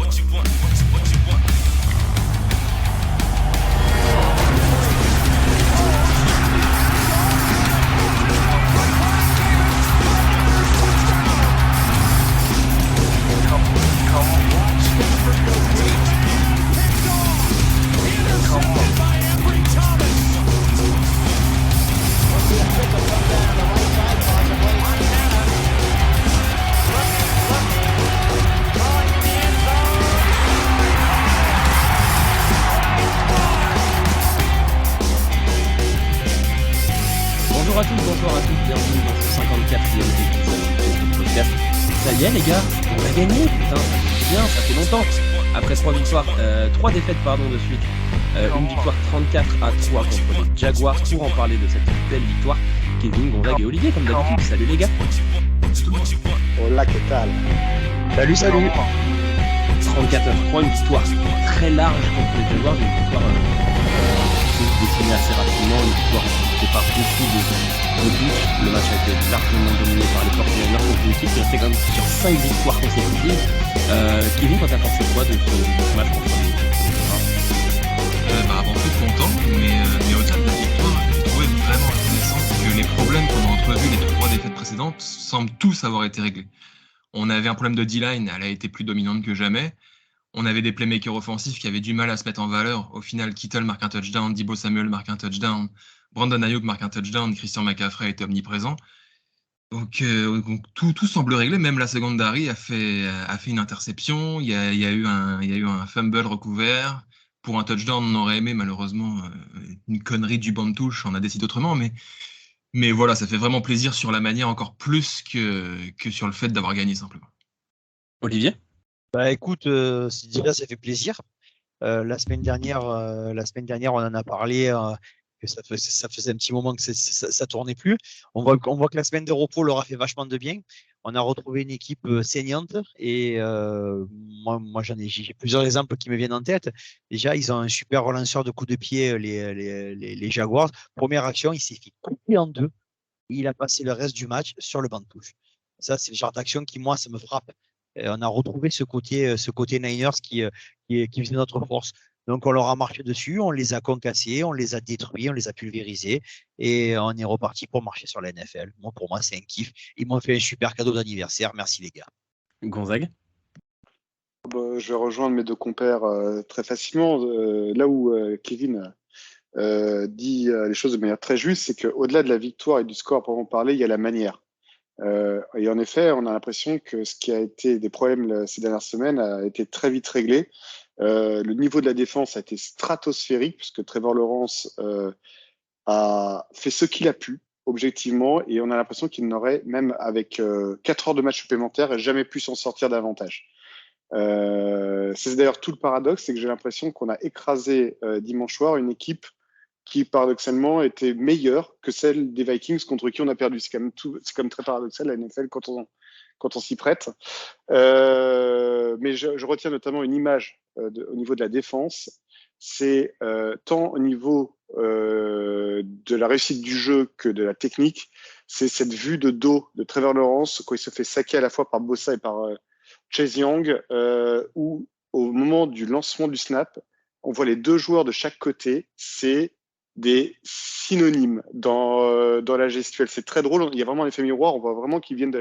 Bonjour à tous, bonjour à toutes, bienvenue dans ce 54e épisode du podcast. Ça y est les gars, on a gagné, putain, ça fait bien, ça fait longtemps. Après 3 défaites de suite, une victoire 34-3 contre les Jaguars. Pour en parler de cette belle victoire, Kevin, Gonzague et Olivier comme d'habitude. Salut les gars. Hola, que tal? Salut. 34-3, une victoire très large contre les Jaguars, une victoire qui s'est dessinée assez rapidement, une victoire qui n'était pas beaucoup de buts. Le match a été largement dominé par les 49ers contre une équipe qui restait quand même sur 5 victoires consécutives. Kevin, quand t'as pensé quoi de ce match contre les Avant tout content, mais au-delà de la victoire, j'ai trouvé vraiment intéressant que les problèmes qu'on a entrevus les 3 défaites précédentes semblent tous avoir été réglés. On avait un problème de D-line, elle a été plus dominante que jamais. On avait des playmakers offensifs qui avaient du mal à se mettre en valeur. Au final, Kittle marque un touchdown, Deebo Samuel marque un touchdown, Brandon Ayuk marque un touchdown, Christian McCaffrey était omniprésent. Donc tout semble réglé. Même la secondary a fait une interception. Il y a eu un fumble recouvert. Pour un touchdown, on aurait aimé malheureusement une connerie du banc de touche. On a décidé autrement, mais voilà, ça fait vraiment plaisir sur la manière encore plus que sur le fait d'avoir gagné simplement. Olivier ? Bah écoute, déjà ça fait plaisir. La semaine dernière, on en a parlé que ça faisait un petit moment que ça tournait plus. On voit que la semaine de repos leur a fait vachement de bien. On a retrouvé une équipe saignante et moi j'ai plusieurs exemples qui me viennent en tête. Déjà, ils ont un super relanceur de coups de pied, les Jaguars. Première action, il s'est fait couper en deux. Il a passé le reste du match sur le banc de touche. Ça, c'est le genre d'action qui, moi, ça me frappe. On a retrouvé ce côté Niners qui faisait notre force. Donc, on leur a marché dessus, on les a concassés, on les a détruits, on les a pulvérisés et on est reparti pour marcher sur la NFL. Pour moi, c'est un kiff. Ils m'ont fait un super cadeau d'anniversaire. Merci, les gars. Gonzague ? Je vais rejoindre mes deux compères très facilement. Là où Kevin dit les choses de manière très juste, c'est qu'au-delà de la victoire et du score pour en parler, il y a la manière. Et en effet, on a l'impression que ce qui a été des problèmes ces dernières semaines a été très vite réglé. Le niveau de la défense a été stratosphérique puisque Trevor Lawrence a fait ce qu'il a pu objectivement et on a l'impression qu'il n'aurait même avec 4 heures de match supplémentaires jamais pu s'en sortir davantage. C'est d'ailleurs tout le paradoxe, c'est que j'ai l'impression qu'on a écrasé dimanche soir une équipe qui paradoxalement était meilleure que celle des Vikings contre qui on a perdu. C'est quand même très paradoxal la NFL quand on s'y prête. Mais je retiens notamment une image au niveau de la défense. C'est tant au niveau de la réussite du jeu que de la technique. C'est cette vue de dos de Trevor Lawrence quand il se fait saquer à la fois par Bosa et par Chase Young, où au moment du lancement du snap, on voit les 2 joueurs de chaque côté. C'est des synonymes dans la gestuelle. C'est très drôle. Il y a vraiment un effet miroir. On voit vraiment qu'ils viennent de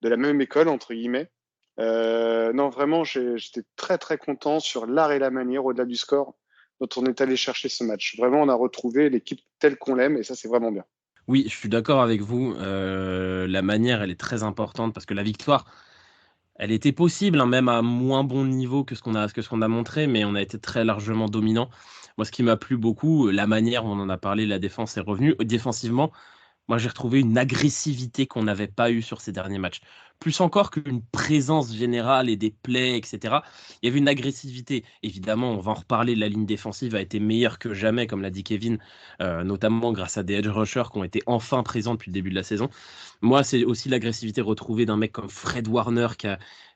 la même école, entre guillemets. Non, vraiment, j'étais très, très content sur l'art et la manière, au-delà du score, dont on est allé chercher ce match. Vraiment, on a retrouvé l'équipe telle qu'on l'aime et ça, c'est vraiment bien. Oui, je suis d'accord avec vous. La manière, elle est très importante parce que la victoire, elle était possible, même à moins bon niveau que ce qu'on a montré, mais on a été très largement dominant. Moi, ce qui m'a plu beaucoup, la manière, on en a parlé, la défense est revenue. Défensivement, moi, j'ai retrouvé une agressivité qu'on n'avait pas eue sur ces derniers matchs. Plus encore qu'une présence générale et des plays, etc. Il y avait une agressivité. Évidemment, on va en reparler, la ligne défensive a été meilleure que jamais, comme l'a dit Kevin, notamment grâce à des edge rushers qui ont été enfin présents depuis le début de la saison. Moi, c'est aussi l'agressivité retrouvée d'un mec comme Fred Warner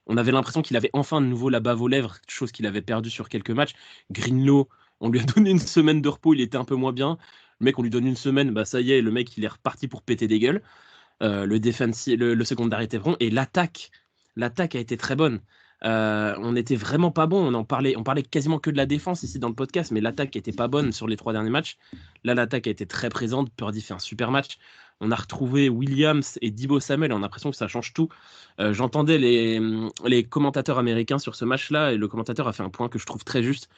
on avait l'impression qu'il avait enfin de nouveau la bave aux lèvres, chose qu'il avait perdue sur quelques matchs. Greenlaw, on lui a donné une semaine de repos, il était un peu moins bien. Le mec, on lui donne une semaine, bah ça y est, le mec, il est reparti pour péter des gueules. Le secondary était bon. Et l'attaque a été très bonne. On n'était vraiment pas bon. On parlait quasiment que de la défense ici dans le podcast, mais l'attaque était pas bonne sur les 3 derniers matchs. Là, l'attaque a été très présente. Purdy fait un super match. On a retrouvé Williams et Deebo Samuel. On a l'impression que ça change tout. J'entendais les commentateurs américains sur ce match-là, et le commentateur a fait un point que je trouve très juste.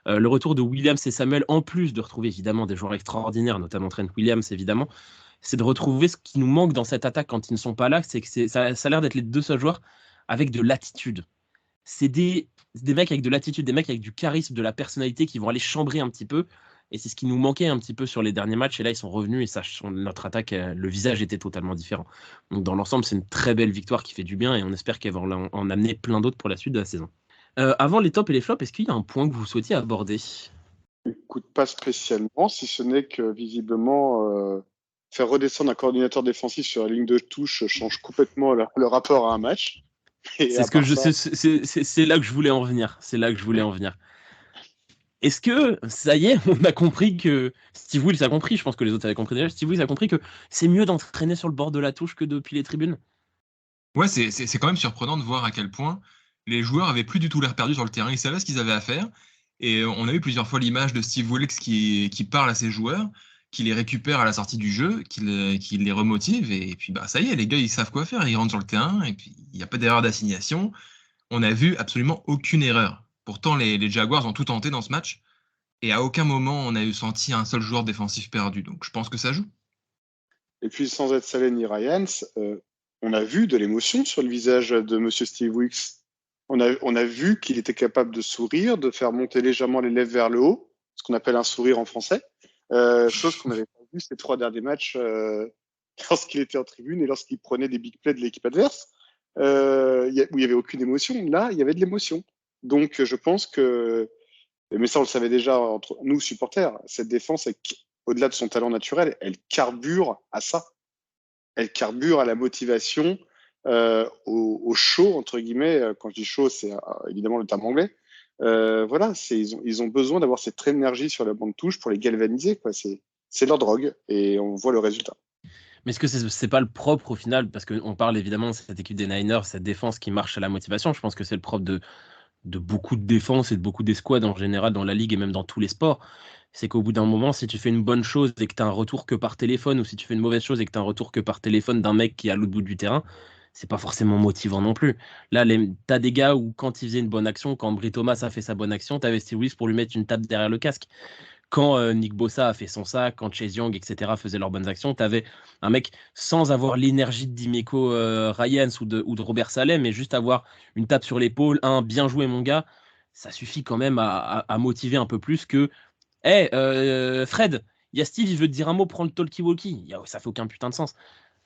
Le retour de Williams et Samuel, en plus de retrouver évidemment des joueurs extraordinaires, notamment Trent Williams évidemment, c'est de retrouver ce qui nous manque dans cette attaque quand ils ne sont pas là. C'est que ça a l'air d'être les 2 seuls joueurs avec de l'attitude. C'est des mecs avec de l'attitude, des mecs avec du charisme, de la personnalité qui vont aller chambrer un petit peu. Et c'est ce qui nous manquait un petit peu sur les derniers matchs. Et là, ils sont revenus et notre attaque, le visage était totalement différent. Donc, dans l'ensemble, c'est une très belle victoire qui fait du bien et on espère qu'elle va en amener plein d'autres pour la suite de la saison. Avant les tops et les flops, est-ce qu'il y a un point que vous souhaitiez aborder ? Écoute, pas spécialement, si ce n'est que visiblement, faire redescendre un coordinateur défensif sur la ligne de touche change complètement le rapport à un match. Et c'est là que je voulais en venir. Est-ce que, ça y est, on a compris que Steve Wilks a compris, je pense que les autres avaient compris déjà, Steve Wilks a compris que c'est mieux d'entraîner sur le bord de la touche que depuis les tribunes ? Ouais, c'est quand même surprenant de voir à quel point les joueurs avaient plus du tout l'air perdus sur le terrain. Ils savaient ce qu'ils avaient à faire. Et on a eu plusieurs fois l'image de Steve Wilks qui parle à ses joueurs, qui les récupère à la sortie du jeu, qui les remotive. Et puis, ça y est, les gars, ils savent quoi faire. Ils rentrent sur le terrain et puis il n'y a pas d'erreur d'assignation. On n'a vu absolument aucune erreur. Pourtant, les Jaguars ont tout tenté dans ce match. Et à aucun moment, on a eu senti un seul joueur défensif perdu. Donc, je pense que ça joue. Et puis, sans être Saleh ni Ryans, on a vu de l'émotion sur le visage de Monsieur Steve Wilks. On a vu qu'il était capable de sourire, de faire monter légèrement les lèvres vers le haut, ce qu'on appelle un sourire en français, chose qu'on n'avait pas vu ces 3 derniers matchs lorsqu'il était en tribune et lorsqu'il prenait des big plays de l'équipe adverse, où il n'y avait aucune émotion. Là, il y avait de l'émotion. Donc, je pense que, mais ça, on le savait déjà entre nous, supporters, cette défense, au-delà de son talent naturel, elle carbure à ça. Elle carbure à la motivation, au show, entre guillemets. Quand je dis show, c'est évidemment le terme anglais. Voilà, ils ont besoin d'avoir cette énergie sur la bande touche pour les galvaniser, quoi. C'est leur drogue et on voit le résultat. Mais est-ce que c'est pas le propre au final, parce qu'on parle évidemment de cette équipe des Niners, cette défense qui marche à la motivation. Je pense que c'est le propre de beaucoup de défenses et de beaucoup d'escouades en général dans la ligue et même dans tous les sports. C'est qu'au bout d'un moment, si tu fais une bonne chose et que tu as un retour que par téléphone, ou si tu fais une mauvaise chose et que tu as un retour que par téléphone d'un mec qui est à l'autre bout du terrain, c'est pas forcément motivant non plus. Là, t'as des gars où quand ils faisaient une bonne action, quand Brie Thomas a fait sa bonne action, t'avais Steve Wilks pour lui mettre une tape derrière le casque. Quand Nick Bosa a fait son sac, quand Chase Young, etc. faisaient leurs bonnes actions, t'avais un mec sans avoir l'énergie de D'Amico Ryans ou de Robert Saleh, mais juste avoir une tape sur l'épaule, bien joué mon gars, ça suffit quand même à motiver un peu plus que hey, Fred, il y a Steve, il veut te dire un mot, prends le talkie-walkie. Ça fait aucun putain de sens.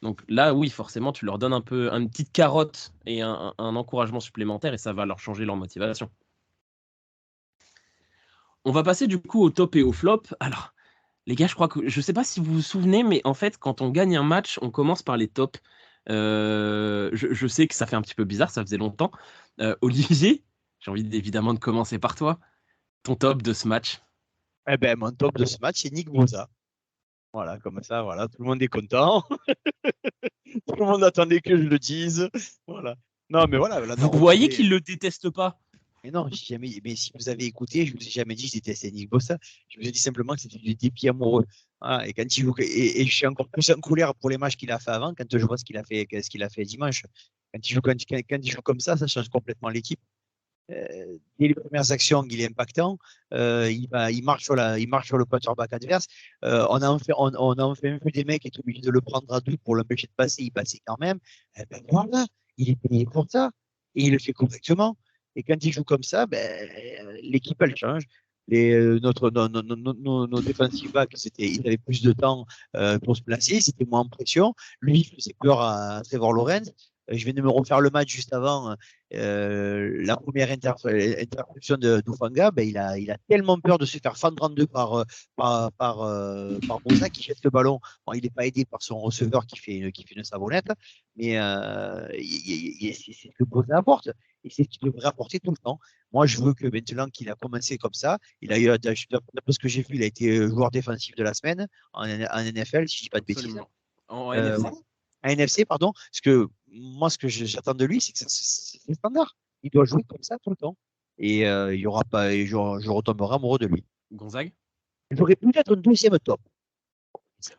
Donc là, oui, forcément, tu leur donnes un peu une petite carotte et un encouragement supplémentaire et ça va leur changer leur motivation. On va passer du coup au top et au flop. Alors, les gars, je sais pas si vous vous souvenez, mais en fait, quand on gagne un match, on commence par les tops. Je sais que ça fait un petit peu bizarre, ça faisait longtemps. Olivier, j'ai envie évidemment de commencer par toi. Ton top de ce match. Eh ben, mon top de ce match, c'est Nick Bosa. Voilà, comme ça, voilà, tout le monde est content. Tout le monde attendait que je le dise. Voilà. Non, mais voilà. Là, vous voyez qu'il le déteste pas. Mais non, mais si vous avez écouté, je vous ai jamais dit que je détestais Nick Bosa. Je vous ai dit simplement que c'était du dépit amoureux. Voilà, et quand il joue, et je suis encore plus en colère pour les matchs qu'il a fait avant, quand je vois ce qu'il a fait dimanche. Quand il joue comme ça change complètement l'équipe. Dès les premières actions, il est impactant. Il marche sur le quarterback adverse. On a enfin vu des mecs qui étaient obligés de le prendre à deux pour l'empêcher de passer. Il passait quand même. Ben voilà, il est payé pour ça et il le fait correctement. Et quand il joue comme ça, l'équipe elle change. Nos defensive backs, ils avaient plus de temps pour se placer, c'était moins en pression. Lui, il faisait peur à Trevor Lawrence. Je viens de me refaire le match juste avant la première interruption d'Ufanga. Il a tellement peur de se faire fendre en deux par Bosa qui jette le ballon. Bon, il n'est pas aidé par son receveur qui fait une savonnette, mais c'est ce que Bosa apporte et c'est ce qu'il devrait apporter tout le temps. Moi, je veux que maintenant qu'il a commencé comme ça, il a eu, d'après ce que j'ai vu, il a été joueur défensif de la semaine en NFL, si je ne dis pas de bêtises. En NFC. À NFC, pardon, parce que moi, ce que j'attends de lui, c'est que c'est standard. il doit jouer comme ça tout le temps. Et il y aura pas, et je retomberai amoureux de lui. Gonzague. J'aurais peut-être un deuxième top.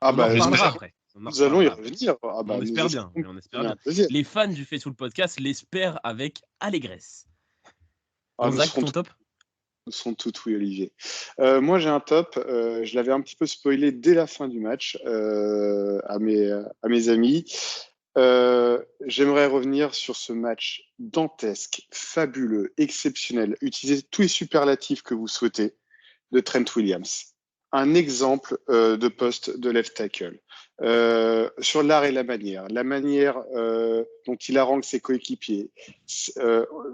Ah On en bah, reparlera après. nous allons y revenir. Ah bah, On nous espère allons bien. On espère y bien. revenir. Les fans du Fait sous le podcast l'espèrent avec allégresse. Ah, nous Gonzague, serons ton top? Nous sont toutes oui, Olivier. Moi, j'ai un top. Je l'avais un petit peu spoilé dès la fin du match à mes amis. J'aimerais revenir sur ce match dantesque, fabuleux, exceptionnel. Utilisez tous les superlatifs que vous souhaitez de Trent Williams. Un exemple de poste de left tackle. Sur l'art et la manière dont il harangue ses coéquipiers.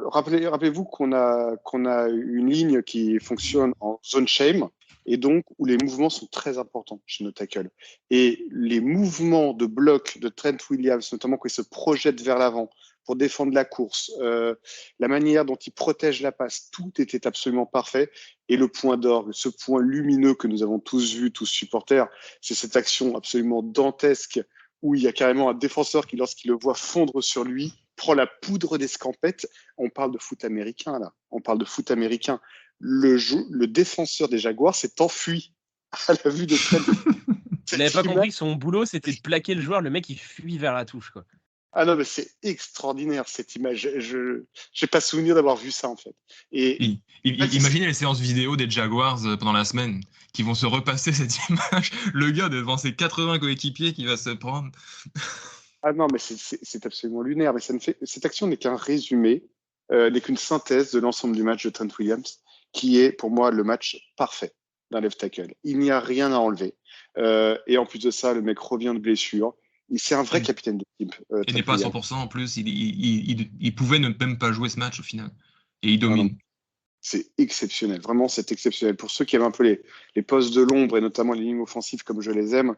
Rappelez-vous qu'on a une ligne qui fonctionne en zone shame et donc où les mouvements sont très importants chez nos tackles. Et les mouvements de bloc de Trent Williams, notamment quand il se projette vers l'avant pour défendre la course, la manière dont il protège la passe, tout était absolument parfait. Et le point d'orgue, ce point lumineux que nous avons tous vu, tous supporters, c'est cette action absolument dantesque où il y a carrément un défenseur qui, lorsqu'il le voit fondre sur lui, prend la poudre d'escampette. On parle de foot américain, là. On parle de foot américain. Le défenseur des Jaguars s'est enfui à la vue de Trent. Il n'avait pas compris que son boulot, c'était de plaquer le joueur. Le mec, il fuit vers la touche, quoi. Ah non, mais c'est extraordinaire cette image. Je n'ai pas souvenir d'avoir vu ça en fait. Et imaginez les séances vidéo des Jaguars pendant la semaine qui vont se repasser cette image. Le gars devant ses 80 coéquipiers qui va se prendre. Ah non, mais c'est absolument lunaire. Mais cette action n'est qu'un résumé, n'est qu'une synthèse de l'ensemble du match de Trent Williams, qui est pour moi le match parfait d'un left tackle. Il n'y a rien à enlever. Et en plus de ça, le mec revient de blessure. C'est un vrai capitaine d'équipe. Il n'est pas à 100% en plus. Il pouvait ne même pas jouer ce match au final. Et il domine. C'est exceptionnel. Vraiment, c'est exceptionnel. Pour ceux qui aiment un peu les postes de l'ombre et notamment les lignes offensives comme je les aime,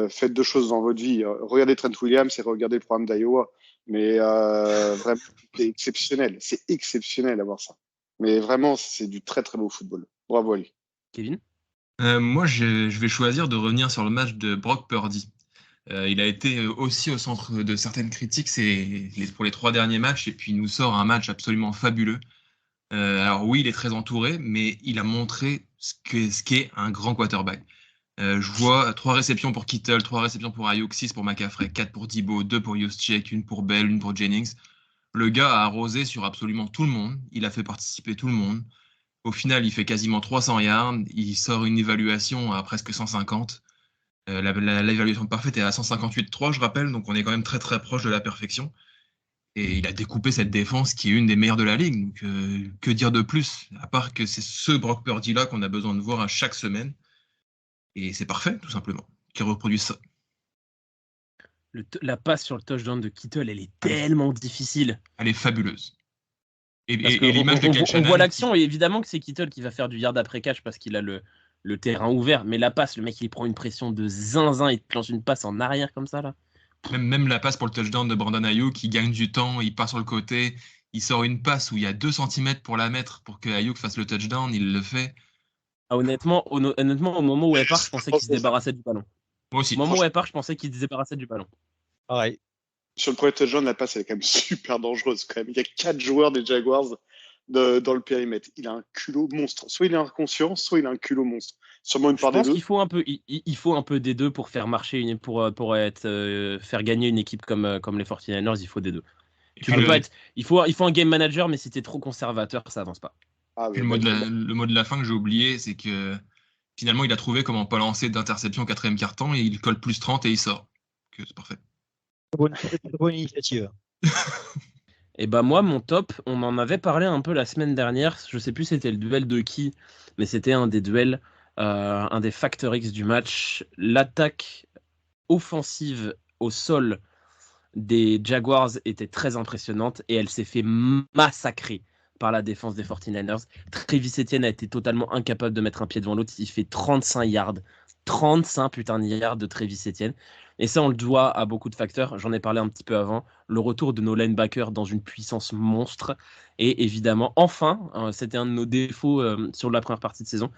faites deux choses dans votre vie. Regardez Trent Williams et regardez le programme d'Iowa. Mais vraiment, c'est exceptionnel. C'est exceptionnel à voir ça. Mais vraiment, c'est du très très beau football. Bravo à lui. Kevin? Moi, je vais choisir de revenir sur le match de Brock Purdy. Il a été aussi au centre de certaines critiques pour les 3 derniers matchs et puis il nous sort un match absolument fabuleux. Alors oui, il est très entouré, mais il a montré ce qu'est un grand quarterback. Je vois 3 réceptions pour Kittle, 3 réceptions pour Ayuk, 6 pour McCaffrey, 4 pour Debo, 2 pour Juszczyk, 1 pour Bell, 1 pour Jennings. Le gars a arrosé sur absolument tout le monde. Il a fait participer tout le monde. Au final, il fait quasiment 300 yards. Il sort une évaluation à presque 150. L'évaluation parfaite est à 158,3, je rappelle, donc on est quand même très très proche de la perfection. Et il a découpé cette défense qui est une des meilleures de la ligue. Donc, que dire de plus, à part que c'est ce Brock Purdy-là qu'on a besoin de voir à chaque semaine. Et c'est parfait, tout simplement, qui reproduit ça. La passe sur le touchdown de Kittle, elle est tellement difficile. Elle est fabuleuse. Et l'image de Kyle Shanahan, on voit l'action, et évidemment que c'est Kittle qui va faire du yard après catch parce qu'il a le terrain ouvert, mais la passe, le mec il prend une pression de zinzin, il te lance une passe en arrière comme ça là. Même la passe pour le touchdown de Brandon Ayuk, qui gagne du temps, il part sur le côté, il sort une passe où il y a 2 cm pour la mettre pour que Ayuk fasse le touchdown, il le fait. Ah, honnêtement, au moment où elle part, je pensais qu'il se débarrassait du ballon. Moi aussi. Au moment où elle part, je pensais qu'il se débarrassait du ballon. Pareil. Sur le premier touchdown, la passe elle est quand même super dangereuse quand même. Il y a 4 joueurs des Jaguars dans le périmètre. Il a un culot monstre. Soit il est inconscient, soit il a un culot monstre. Sûrement une part des deux. Je pense qu'il faut un peu des deux pour faire marcher faire gagner une équipe comme les 49ers. Il faut des deux. Il faut un game manager, mais si t'es trop conservateur, ça avance pas. Le mot de la fin que j'ai oublié, c'est que finalement il a trouvé comment pas lancer d'interception au 4e quart-temps et il colle plus 30 et il sort. C'est parfait. Bonne initiative. Et bah moi, mon top, on en avait parlé un peu la semaine dernière. Je sais plus c'était le duel de qui, mais c'était un des duels, un des facteurs X du match. L'attaque offensive au sol des Jaguars était très impressionnante et elle s'est fait massacrer par la défense des 49ers. Travis Etienne a été totalement incapable de mettre un pied devant l'autre. Il fait 35 yards. 35 putains de yards de Travis Etienne. Et ça, on le doit à beaucoup de facteurs. J'en ai parlé un petit peu avant. Le retour de nos linebackers dans une puissance monstre. Et évidemment, enfin, c'était un de nos défauts sur la première partie de saison,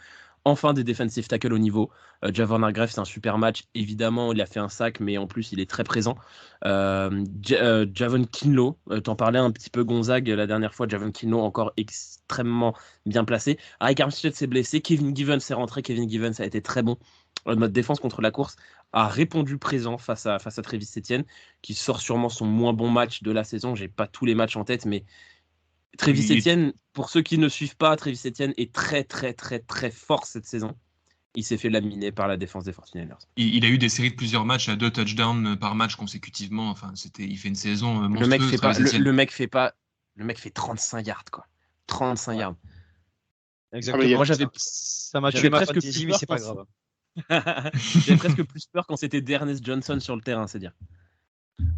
enfin des defensive tackles au niveau. Javon Hargrave, c'est un super match. Évidemment, il a fait un sac, mais en plus, il est très présent. Javon Kinlaw, t'en parlais un petit peu, Gonzague, la dernière fois. Javon Kinlaw, encore extrêmement bien placé. Arik Armstead s'est blessé. Kevin Givens est rentré. Kevin Givens a été très bon. Notre défense contre la course a répondu présent face à Travis Etienne, qui sort sûrement son moins bon match de la saison. J'ai pas tous les matchs en tête, mais Travis Etienne, pour ceux qui ne suivent pas, Travis Etienne est très très très très fort cette saison. Il s'est fait laminer par la défense des 49ers. Il a eu des séries de plusieurs matchs à 2 touchdowns par match consécutivement. Enfin, il fait une saison monstrueuse. Le mec fait 35 yards, quoi. 35 yards. Exactement. Moi, ça m'a tué ma fantasy, mais c'est pas grave. J'avais presque plus peur quand c'était D'Ernest Johnson sur le terrain, c'est dire.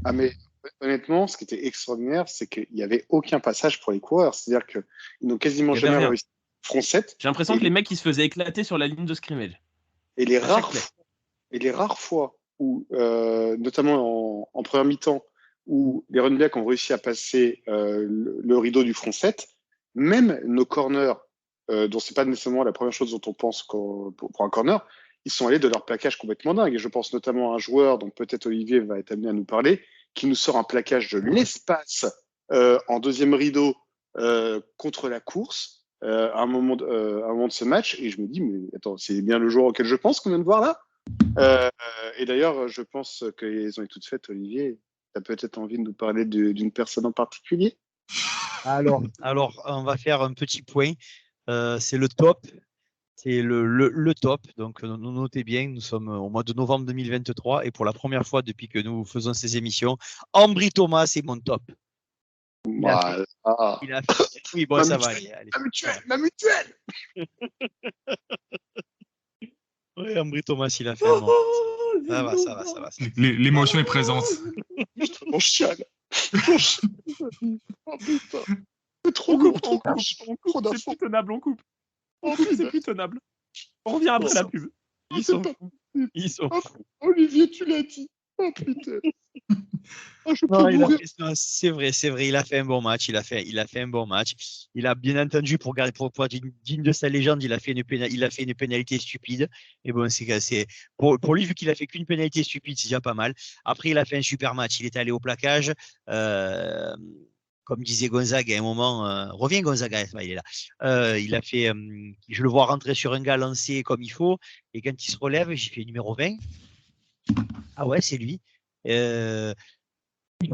Ah, mais honnêtement, ce qui était extraordinaire, c'est qu'il n'y avait aucun passage pour les coureurs. C'est-à-dire qu'ils n'ont quasiment jamais réussi. Front 7. J'ai l'impression que les mecs, ils se faisaient éclater sur la ligne de scrimmage. Et les rares fois où, notamment en première mi-temps, où les running backs ont réussi à passer le rideau du front 7, même nos corners, dont c'est pas nécessairement la première chose dont on pense pour un corner, ils sont allés de leur plaquage complètement dingue. Et je pense notamment à un joueur dont peut-être Olivier va être amené à nous parler, qui nous sort un plaquage de l'espace en deuxième rideau contre la course à un moment de ce match. Et je me dis, mais attends, c'est bien le joueur auquel je pense qu'on vient de voir là. Et d'ailleurs, je pense qu'elles ont été toutes faites, Olivier. Tu as peut-être envie de nous parler d'une personne en particulier? Alors, on va faire un petit point. C'est le top. C'est le top. Donc, notez bien, nous sommes au mois de novembre 2023 et pour la première fois depuis que nous faisons ces émissions, Ambry Thomas est mon top. Il a fait... Oui, bon, ça va aller. Ma mutuelle. Oui, Ambry Thomas, il a fait un bon. Ça va. L'émotion est présente. Mon chial. Oh putain. C'est trop court. C'est plus tenable, on coupe. C'est plus tenable. On revient après la pub. Ils sont fous. Olivier, tu l'as dit. Oh putain. C'est vrai, il a fait un bon match. Il a fait un bon match. Il a bien entendu pour être digne de sa légende, il a fait une pénalité stupide. Et bon, c'est pour lui, vu qu'il a fait qu'une pénalité stupide, c'est déjà pas mal. Après, il a fait un super match. Il est allé au plaquage. Comme disait Gonzague à un moment, reviens Gonzague, il est là. Il a fait, je le vois rentrer sur un gars lancé comme il faut, et quand il se relève, j'ai fait numéro 20. Ah ouais, c'est lui. Il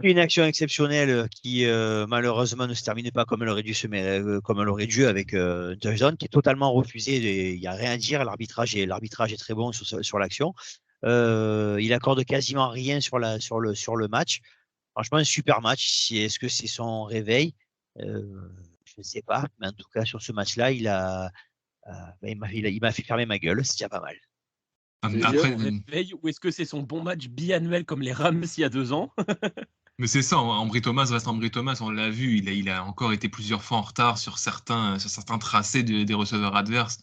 fait une action exceptionnelle qui malheureusement ne se termine pas comme elle aurait dû avec touchdown qui est totalement refusé. Il n'y a rien à dire. L'arbitrage est très bon sur l'action. Il accorde quasiment rien sur le match. Franchement, un super match. Est-ce que c'est son réveil? Je ne sais pas. Mais en tout cas, sur ce match-là, il m'a fait fermer ma gueule. C'est déjà pas mal. Après, réveil, ou est-ce que c'est son bon match biannuel comme les Rams il y a 2 ans? Mais c'est ça, Ambry Thomas reste Ambry Thomas, on l'a vu, il a encore été plusieurs fois en retard sur certains tracés des receveurs adverses.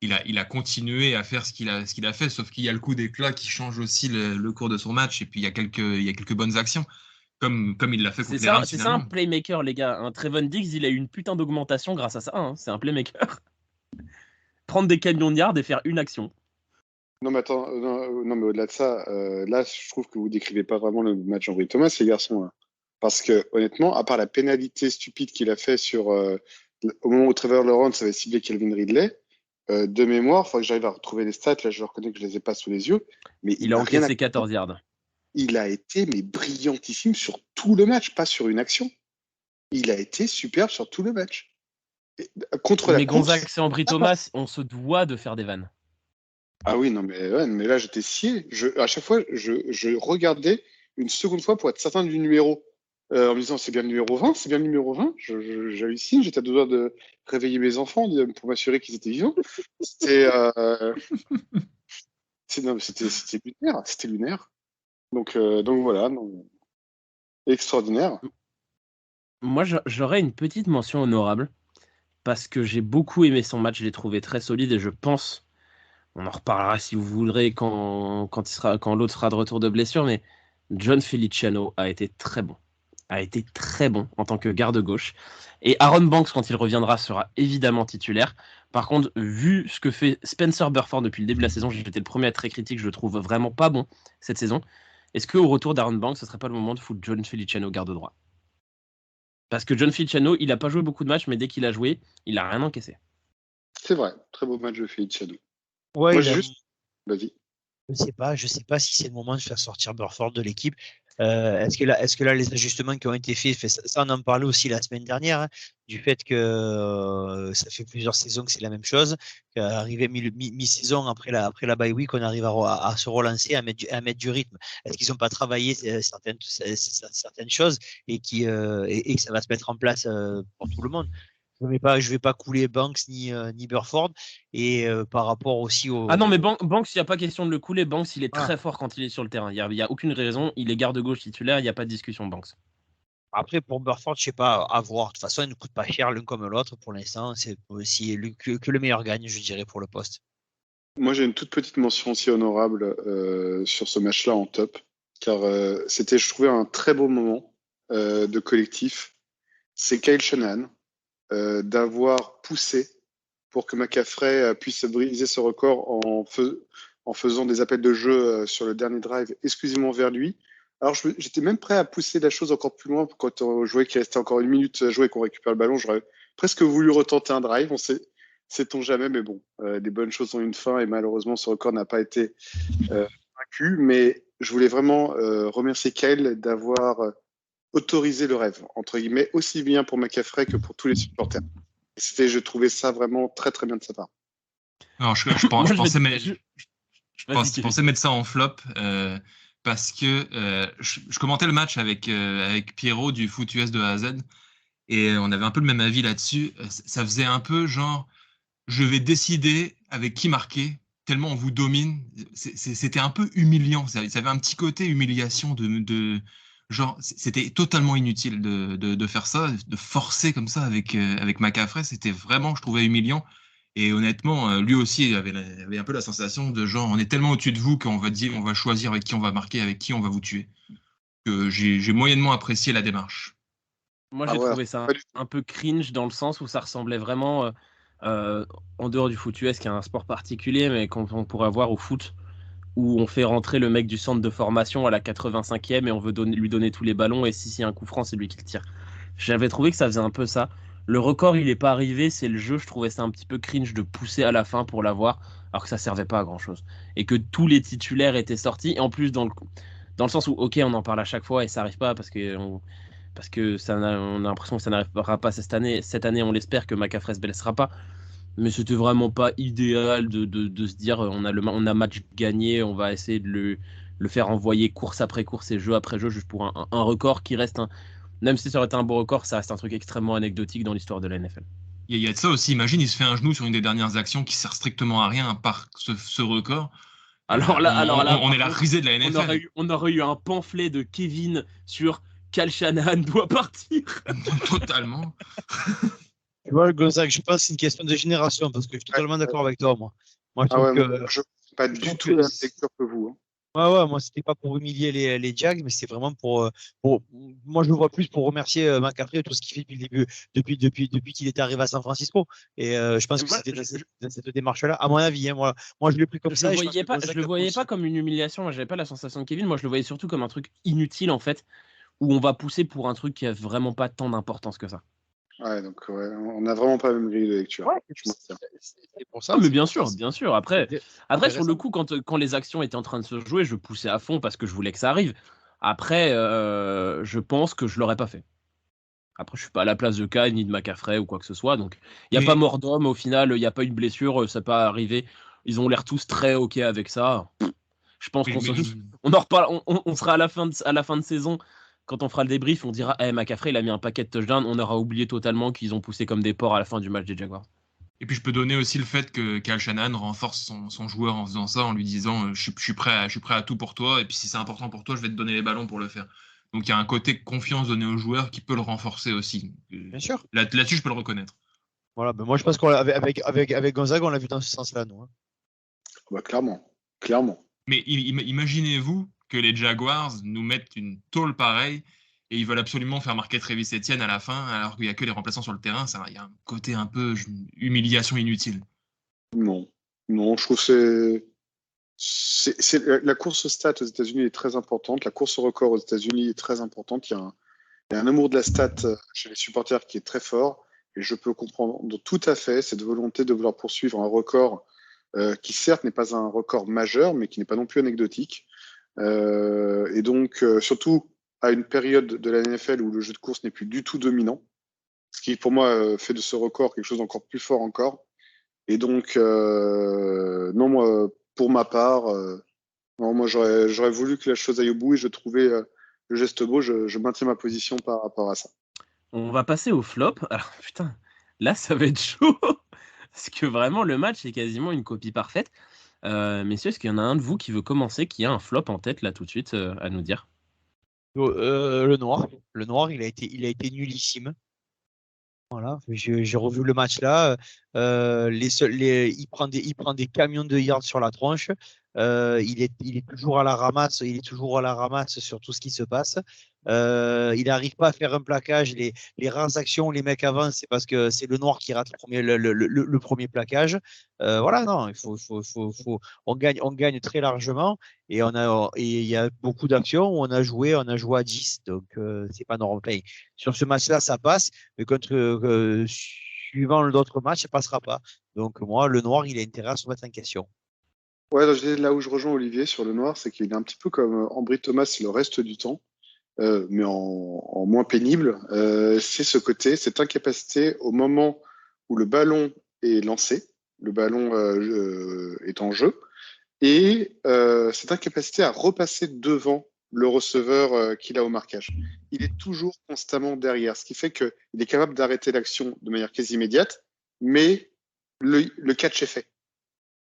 Il a continué à faire ce qu'il a fait, sauf qu'il y a le coup d'éclat qui change aussi le cours de son match, et puis il y a quelques bonnes actions, comme il l'a fait contre les Rams. C'est ça un playmaker, les gars. Trevon Diggs, il a eu une putain d'augmentation grâce à ça. Hein. C'est un playmaker. Prendre des camions de yards et faire une action. Non, mais attends, non, mais au-delà de ça, là, je trouve que vous décrivez pas vraiment le match Ambry Thomas, les garçons. Hein. Parce que, honnêtement, à part la pénalité stupide qu'il a fait au moment où Trevor Lawrence avait ciblé Calvin Ridley, de mémoire, il faut que j'arrive à retrouver les stats, là, je reconnais que je les ai pas sous les yeux. Mais il a encaissé 14 yards. Il a été, mais brillantissime sur tout le match, pas sur une action. Il a été superbe sur tout le match. Mais Gonzague, c'est Ambry Thomas, on se doit de faire des vannes. Ah oui, non, mais là, j'étais scié. À chaque fois, je regardais une seconde fois pour être certain du numéro. En me disant, c'est bien le numéro 20, c'est bien le numéro 20. J'hallucine, j'étais à 2 heures de réveiller mes enfants pour m'assurer qu'ils étaient vivants. C'était lunaire. C'était lunaire. Donc voilà, extraordinaire. Moi, j'aurais une petite mention honorable parce que j'ai beaucoup aimé son match. Je l'ai trouvé très solide et je pense... On en reparlera si vous voudrez quand l'autre sera de retour de blessure, mais John Feliciano a été très bon. a été très bon en tant que garde-gauche. Et Aaron Banks, quand il reviendra, sera évidemment titulaire. Par contre, vu ce que fait Spencer Burford depuis le début de la saison, j'étais le premier à être très critique, je le trouve vraiment pas bon cette saison. Est-ce qu'au retour d'Aaron Banks, ce serait pas le moment de foutre John Feliciano garde droit? Parce que John Feliciano, il a pas joué beaucoup de matchs, mais dès qu'il a joué, il a rien encaissé. C'est vrai, très beau match de Feliciano. Ouais, Moi, Vas-y. Je sais pas si c'est le moment de faire sortir Burford de l'équipe. Est-ce que là, les ajustements qui ont été faits, ça on en parlait aussi la semaine dernière, hein, du fait que ça fait plusieurs saisons que c'est la même chose, qu'arrivé mi-saison après la bye week, on arrive à se relancer, à mettre du rythme. Est-ce qu'ils n'ont pas travaillé certaines choses et que ça va se mettre en place pour tout le monde? Je vais pas couler Banks ni Burford. Et par rapport aussi au. Ah non, mais Banks, il n'y a pas question de le couler. Banks, il est très fort quand il est sur le terrain. Il n'y a aucune raison. Il est garde-gauche titulaire. Il n'y a pas de discussion, Banks. Après, pour Burford, je sais pas, à voir. De toute façon, il ne coûte pas cher l'un comme l'autre pour l'instant. C'est aussi que le meilleur gagne, je dirais, pour le poste. Moi, j'ai une toute petite mention aussi honorable sur ce match-là en top, car c'était, je trouvais, un très beau moment de collectif. C'est Kyle Shanahan d'avoir poussé pour que McCaffrey puisse briser ce record en faisant des appels de jeu sur le dernier drive exclusivement vers lui. Alors, j'étais même prêt à pousser la chose encore plus loin quand on jouait qu'il restait encore 1 minute à jouer et qu'on récupère le ballon. J'aurais presque voulu retenter un drive. Sait-on jamais, mais bon, des bonnes choses ont une fin et malheureusement, ce record n'a pas été vaincu. Mais je voulais vraiment remercier Kyle d'avoir autorisé le rêve, entre guillemets, aussi bien pour McCaffrey que pour tous les supporters. Je trouvais ça vraiment très très bien de sa part. Alors, je pensais mettre ça en flop parce que je commentais le match avec Pierrot du Foot US de A à Z et on avait un peu le même avis là-dessus. Ça faisait un peu genre, je vais décider avec qui marquer, tellement on vous domine. C'était un peu humiliant. Ça avait un petit côté humiliation genre, c'était totalement inutile de faire ça, de forcer comme ça avec McCaffrey. C'était vraiment, je trouvais, humiliant. Et honnêtement, lui aussi avait un peu la sensation de genre, on est tellement au-dessus de vous qu'on va dire, on va choisir avec qui on va marquer, avec qui on va vous tuer. Que j'ai moyennement apprécié la démarche. Moi, j'ai trouvé ça un peu cringe dans le sens où ça ressemblait vraiment, en dehors du foot US, qui est un sport particulier, mais qu'on pourrait avoir au foot, où on fait rentrer le mec du centre de formation à la 85e et on veut lui donner tous les ballons, et si y a un coup franc, c'est lui qui le tire. J'avais trouvé que ça faisait un peu ça. Le record, il n'est pas arrivé, c'est le jeu. Je trouvais ça un petit peu cringe de pousser à la fin pour l'avoir, alors que ça servait pas à grand chose. Et que tous les titulaires étaient sortis. Et en plus, dans le sens où, ok, on en parle à chaque fois et ça n'arrive pas parce que on a l'impression que ça n'arrivera pas cette année. Cette année, on l'espère que McCaffrey se blessera pas. Mais c'était vraiment pas idéal de se dire on a match gagné, on va essayer de le faire envoyer course après course et jeu après jeu juste pour un record qui reste même si ça aurait été un beau record, ça reste un truc extrêmement anecdotique dans l'histoire de la NFL. Il y a de ça aussi. Imagine, il se fait un genou sur une des dernières actions qui sert strictement à rien par ce record. Alors là, on est la risée de la NFL. On aurait eu un pamphlet de Kevin sur Kyle Shanahan doit partir. Totalement. Tu vois, Gonzague, je pense que c'est une question de génération parce que je suis totalement d'accord avec toi, moi. Je pas du tout la lecture que vous. Hein. Ouais, moi, c'était pas pour humilier les Jags, mais c'était vraiment pour. Moi, je le vois plus pour remercier McCaffrey et tout ce qu'il fait depuis le début, depuis qu'il était arrivé à San Francisco. Et je pense que c'était dans cette démarche-là, à mon avis. Hein, moi, je l'ai pris comme ça. Je le voyais pas comme une humiliation. Moi, j'avais pas la sensation de Kevin. Moi, je le voyais surtout comme un truc inutile, en fait, où on va pousser pour un truc qui a vraiment pas tant d'importance que ça. Ouais, donc on n'a vraiment pas la même grille de lecture. Ouais, c'est pour ça. Mais bien sûr. Après, sur le coup, quand les actions étaient en train de se jouer, je poussais à fond parce que je voulais que ça arrive. Après, je pense que je l'aurais pas fait. Après, je suis pas à la place de Kyle ni de McCaffrey ou quoi que ce soit. Donc, il n'y a pas mort d'homme au final. Il n'y a pas eu de blessure. Ça peut arriver. Ils ont l'air tous très OK avec ça. Je pense qu'on en reparle. On sera à la fin de saison. Quand on fera le débrief, on dira McCaffrey, il a mis un paquet de touchdowns. On aura oublié totalement qu'ils ont poussé comme des porcs à la fin du match des Jaguars. Et puis je peux donner aussi le fait que Kyle Shanahan renforce son joueur en faisant ça, en lui disant je suis prêt à tout pour toi, et puis si c'est important pour toi, je vais te donner les ballons pour le faire. Donc il y a un côté confiance donné au joueur qui peut le renforcer aussi. Bien sûr. Là-dessus, je peux le reconnaître. Voilà, ben moi je pense qu'avec Gonzague, on l'a vu dans ce sens-là, nous. Hein. Bah, clairement. Mais imaginez-vous que les Jaguars nous mettent une tôle pareille et ils veulent absolument faire marquer Travis Etienne à la fin, alors qu'il n'y a que les remplaçants sur le terrain. Il y a un côté un peu humiliation inutile. Non, je trouve que la course aux stats aux États-Unis est très importante. La course au record aux États-Unis est très importante. Il y a un amour de la stat chez les supporters qui est très fort. Et je peux comprendre tout à fait cette volonté de vouloir poursuivre un record qui, certes, n'est pas un record majeur, mais qui n'est pas non plus anecdotique. Et donc, surtout à une période de la NFL où le jeu de course n'est plus du tout dominant, ce qui, pour moi, fait de ce record quelque chose d'encore plus fort encore. Et donc, non, moi, pour ma part, non, moi, j'aurais voulu que la chose aille au bout et je trouvais le geste beau. Je maintiens ma position par rapport à ça. On va passer au flop. Alors, putain, là, ça va être chaud. Parce que vraiment, le match est quasiment une copie parfaite. Messieurs, est-ce qu'il y en a un de vous qui veut commencer, qui a un flop en tête, là, tout de suite, à nous dire? Le noir. Le noir, il a été nullissime. Voilà, j'ai revu le match là. Il prend des camions de yards sur la tronche. Il est toujours à la ramasse. Il est toujours à la ramasse sur tout ce qui se passe. Il n'arrive pas à faire un plaquage. Les rares actions où les mecs avancent, c'est parce que c'est le noir qui rate le premier plaquage. Voilà, non, on gagne très largement et il y a beaucoup d'actions où on a joué à 10, donc c'est pas normal. Sur ce match-là, ça passe, mais suivant l'autre match, ça passera pas. Donc moi, le noir, il a intérêt à se mettre en question. Ouais, là où je rejoins Olivier sur le noir, c'est qu'il est un petit peu comme Ambry Thomas le reste du temps. Mais en moins pénible, c'est cette incapacité au moment où le ballon est lancé, le ballon est en jeu, et cette incapacité à repasser devant le receveur qu'il a au marquage. Il est toujours constamment derrière, ce qui fait qu'il est capable d'arrêter l'action de manière quasi immédiate, mais le catch est fait.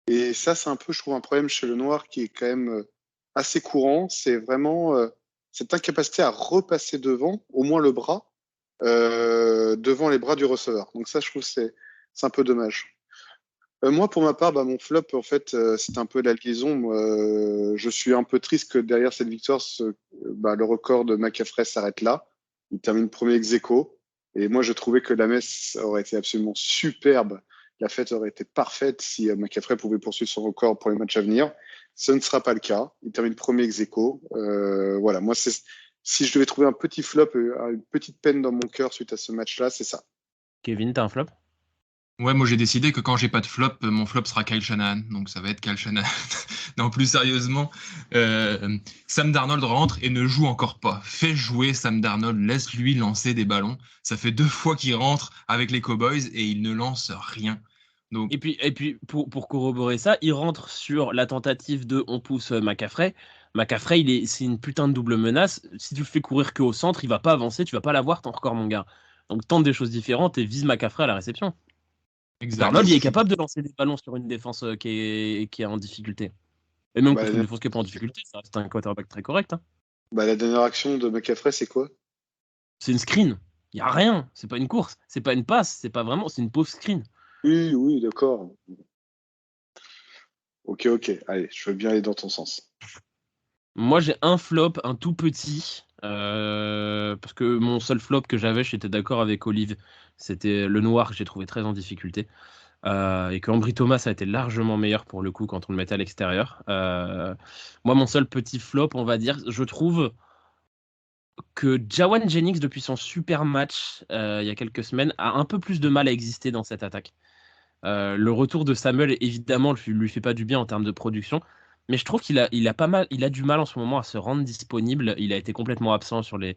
Et ça, c'est un peu, je trouve, un problème chez le noir qui est quand même assez courant. C'est vraiment cette incapacité à repasser devant, au moins le bras, devant les bras du receveur. Donc ça, je trouve c'est un peu dommage. Moi, pour ma part, mon flop, en fait, c'est un peu la liaison. Je suis un peu triste que derrière cette victoire, le record de McCaffrey s'arrête là. Il termine premier ex-aequo. Et moi, je trouvais que la messe aurait été absolument superbe. La fête aurait été parfaite si McCaffrey pouvait poursuivre son record pour les matchs à venir. Ce ne sera pas le cas. Il termine premier ex-aequo. Voilà, moi, si je devais trouver un petit flop, une petite peine dans mon cœur suite à ce match-là, c'est ça. Kevin, t'as un flop? Ouais, moi j'ai décidé que quand j'ai pas de flop, mon flop sera Kyle Shanahan. Donc ça va être Kyle Shanahan. Non, plus sérieusement, Sam Darnold rentre et ne joue encore pas. Fais jouer Sam Darnold, laisse-lui lancer des ballons. Ça fait 2 fois qu'il rentre avec les Cowboys et il ne lance rien. Donc... Et puis pour corroborer ça, il rentre sur la tentative de on pousse McCaffrey. McCaffrey, c'est une putain de double menace. Si tu le fais courir qu'au centre, il va pas avancer, tu vas pas l'avoir ton record, mon gars. Donc tente des choses différentes et vise McCaffrey à la réception. Darnold, il est capable de lancer des ballons sur une défense qui est en difficulté. Et même contre une défense qui n'est pas en difficulté, ça reste un quarterback très correct. Hein. La dernière action de McCaffrey, c'est quoi? C'est une screen. Il n'y a rien. C'est pas une course. C'est pas une passe. C'est pas vraiment. C'est une pauvre screen. Oui, d'accord. Ok. Allez, je veux bien aller dans ton sens. Moi, j'ai un flop, un tout petit. Parce que mon seul flop que j'avais, j'étais d'accord avec Olive, c'était le noir que j'ai trouvé très en difficulté. Et que Ambry Thomas a été largement meilleur pour le coup quand on le mettait à l'extérieur. Moi, mon seul petit flop, on va dire, je trouve que Ja'Wuan Jennings, depuis son super match il y a quelques semaines, a un peu plus de mal à exister dans cette attaque. Le retour de Samuel, évidemment, lui fait pas du bien en termes de production, mais je trouve qu'il a du mal en ce moment à se rendre disponible. Il a été complètement absent sur le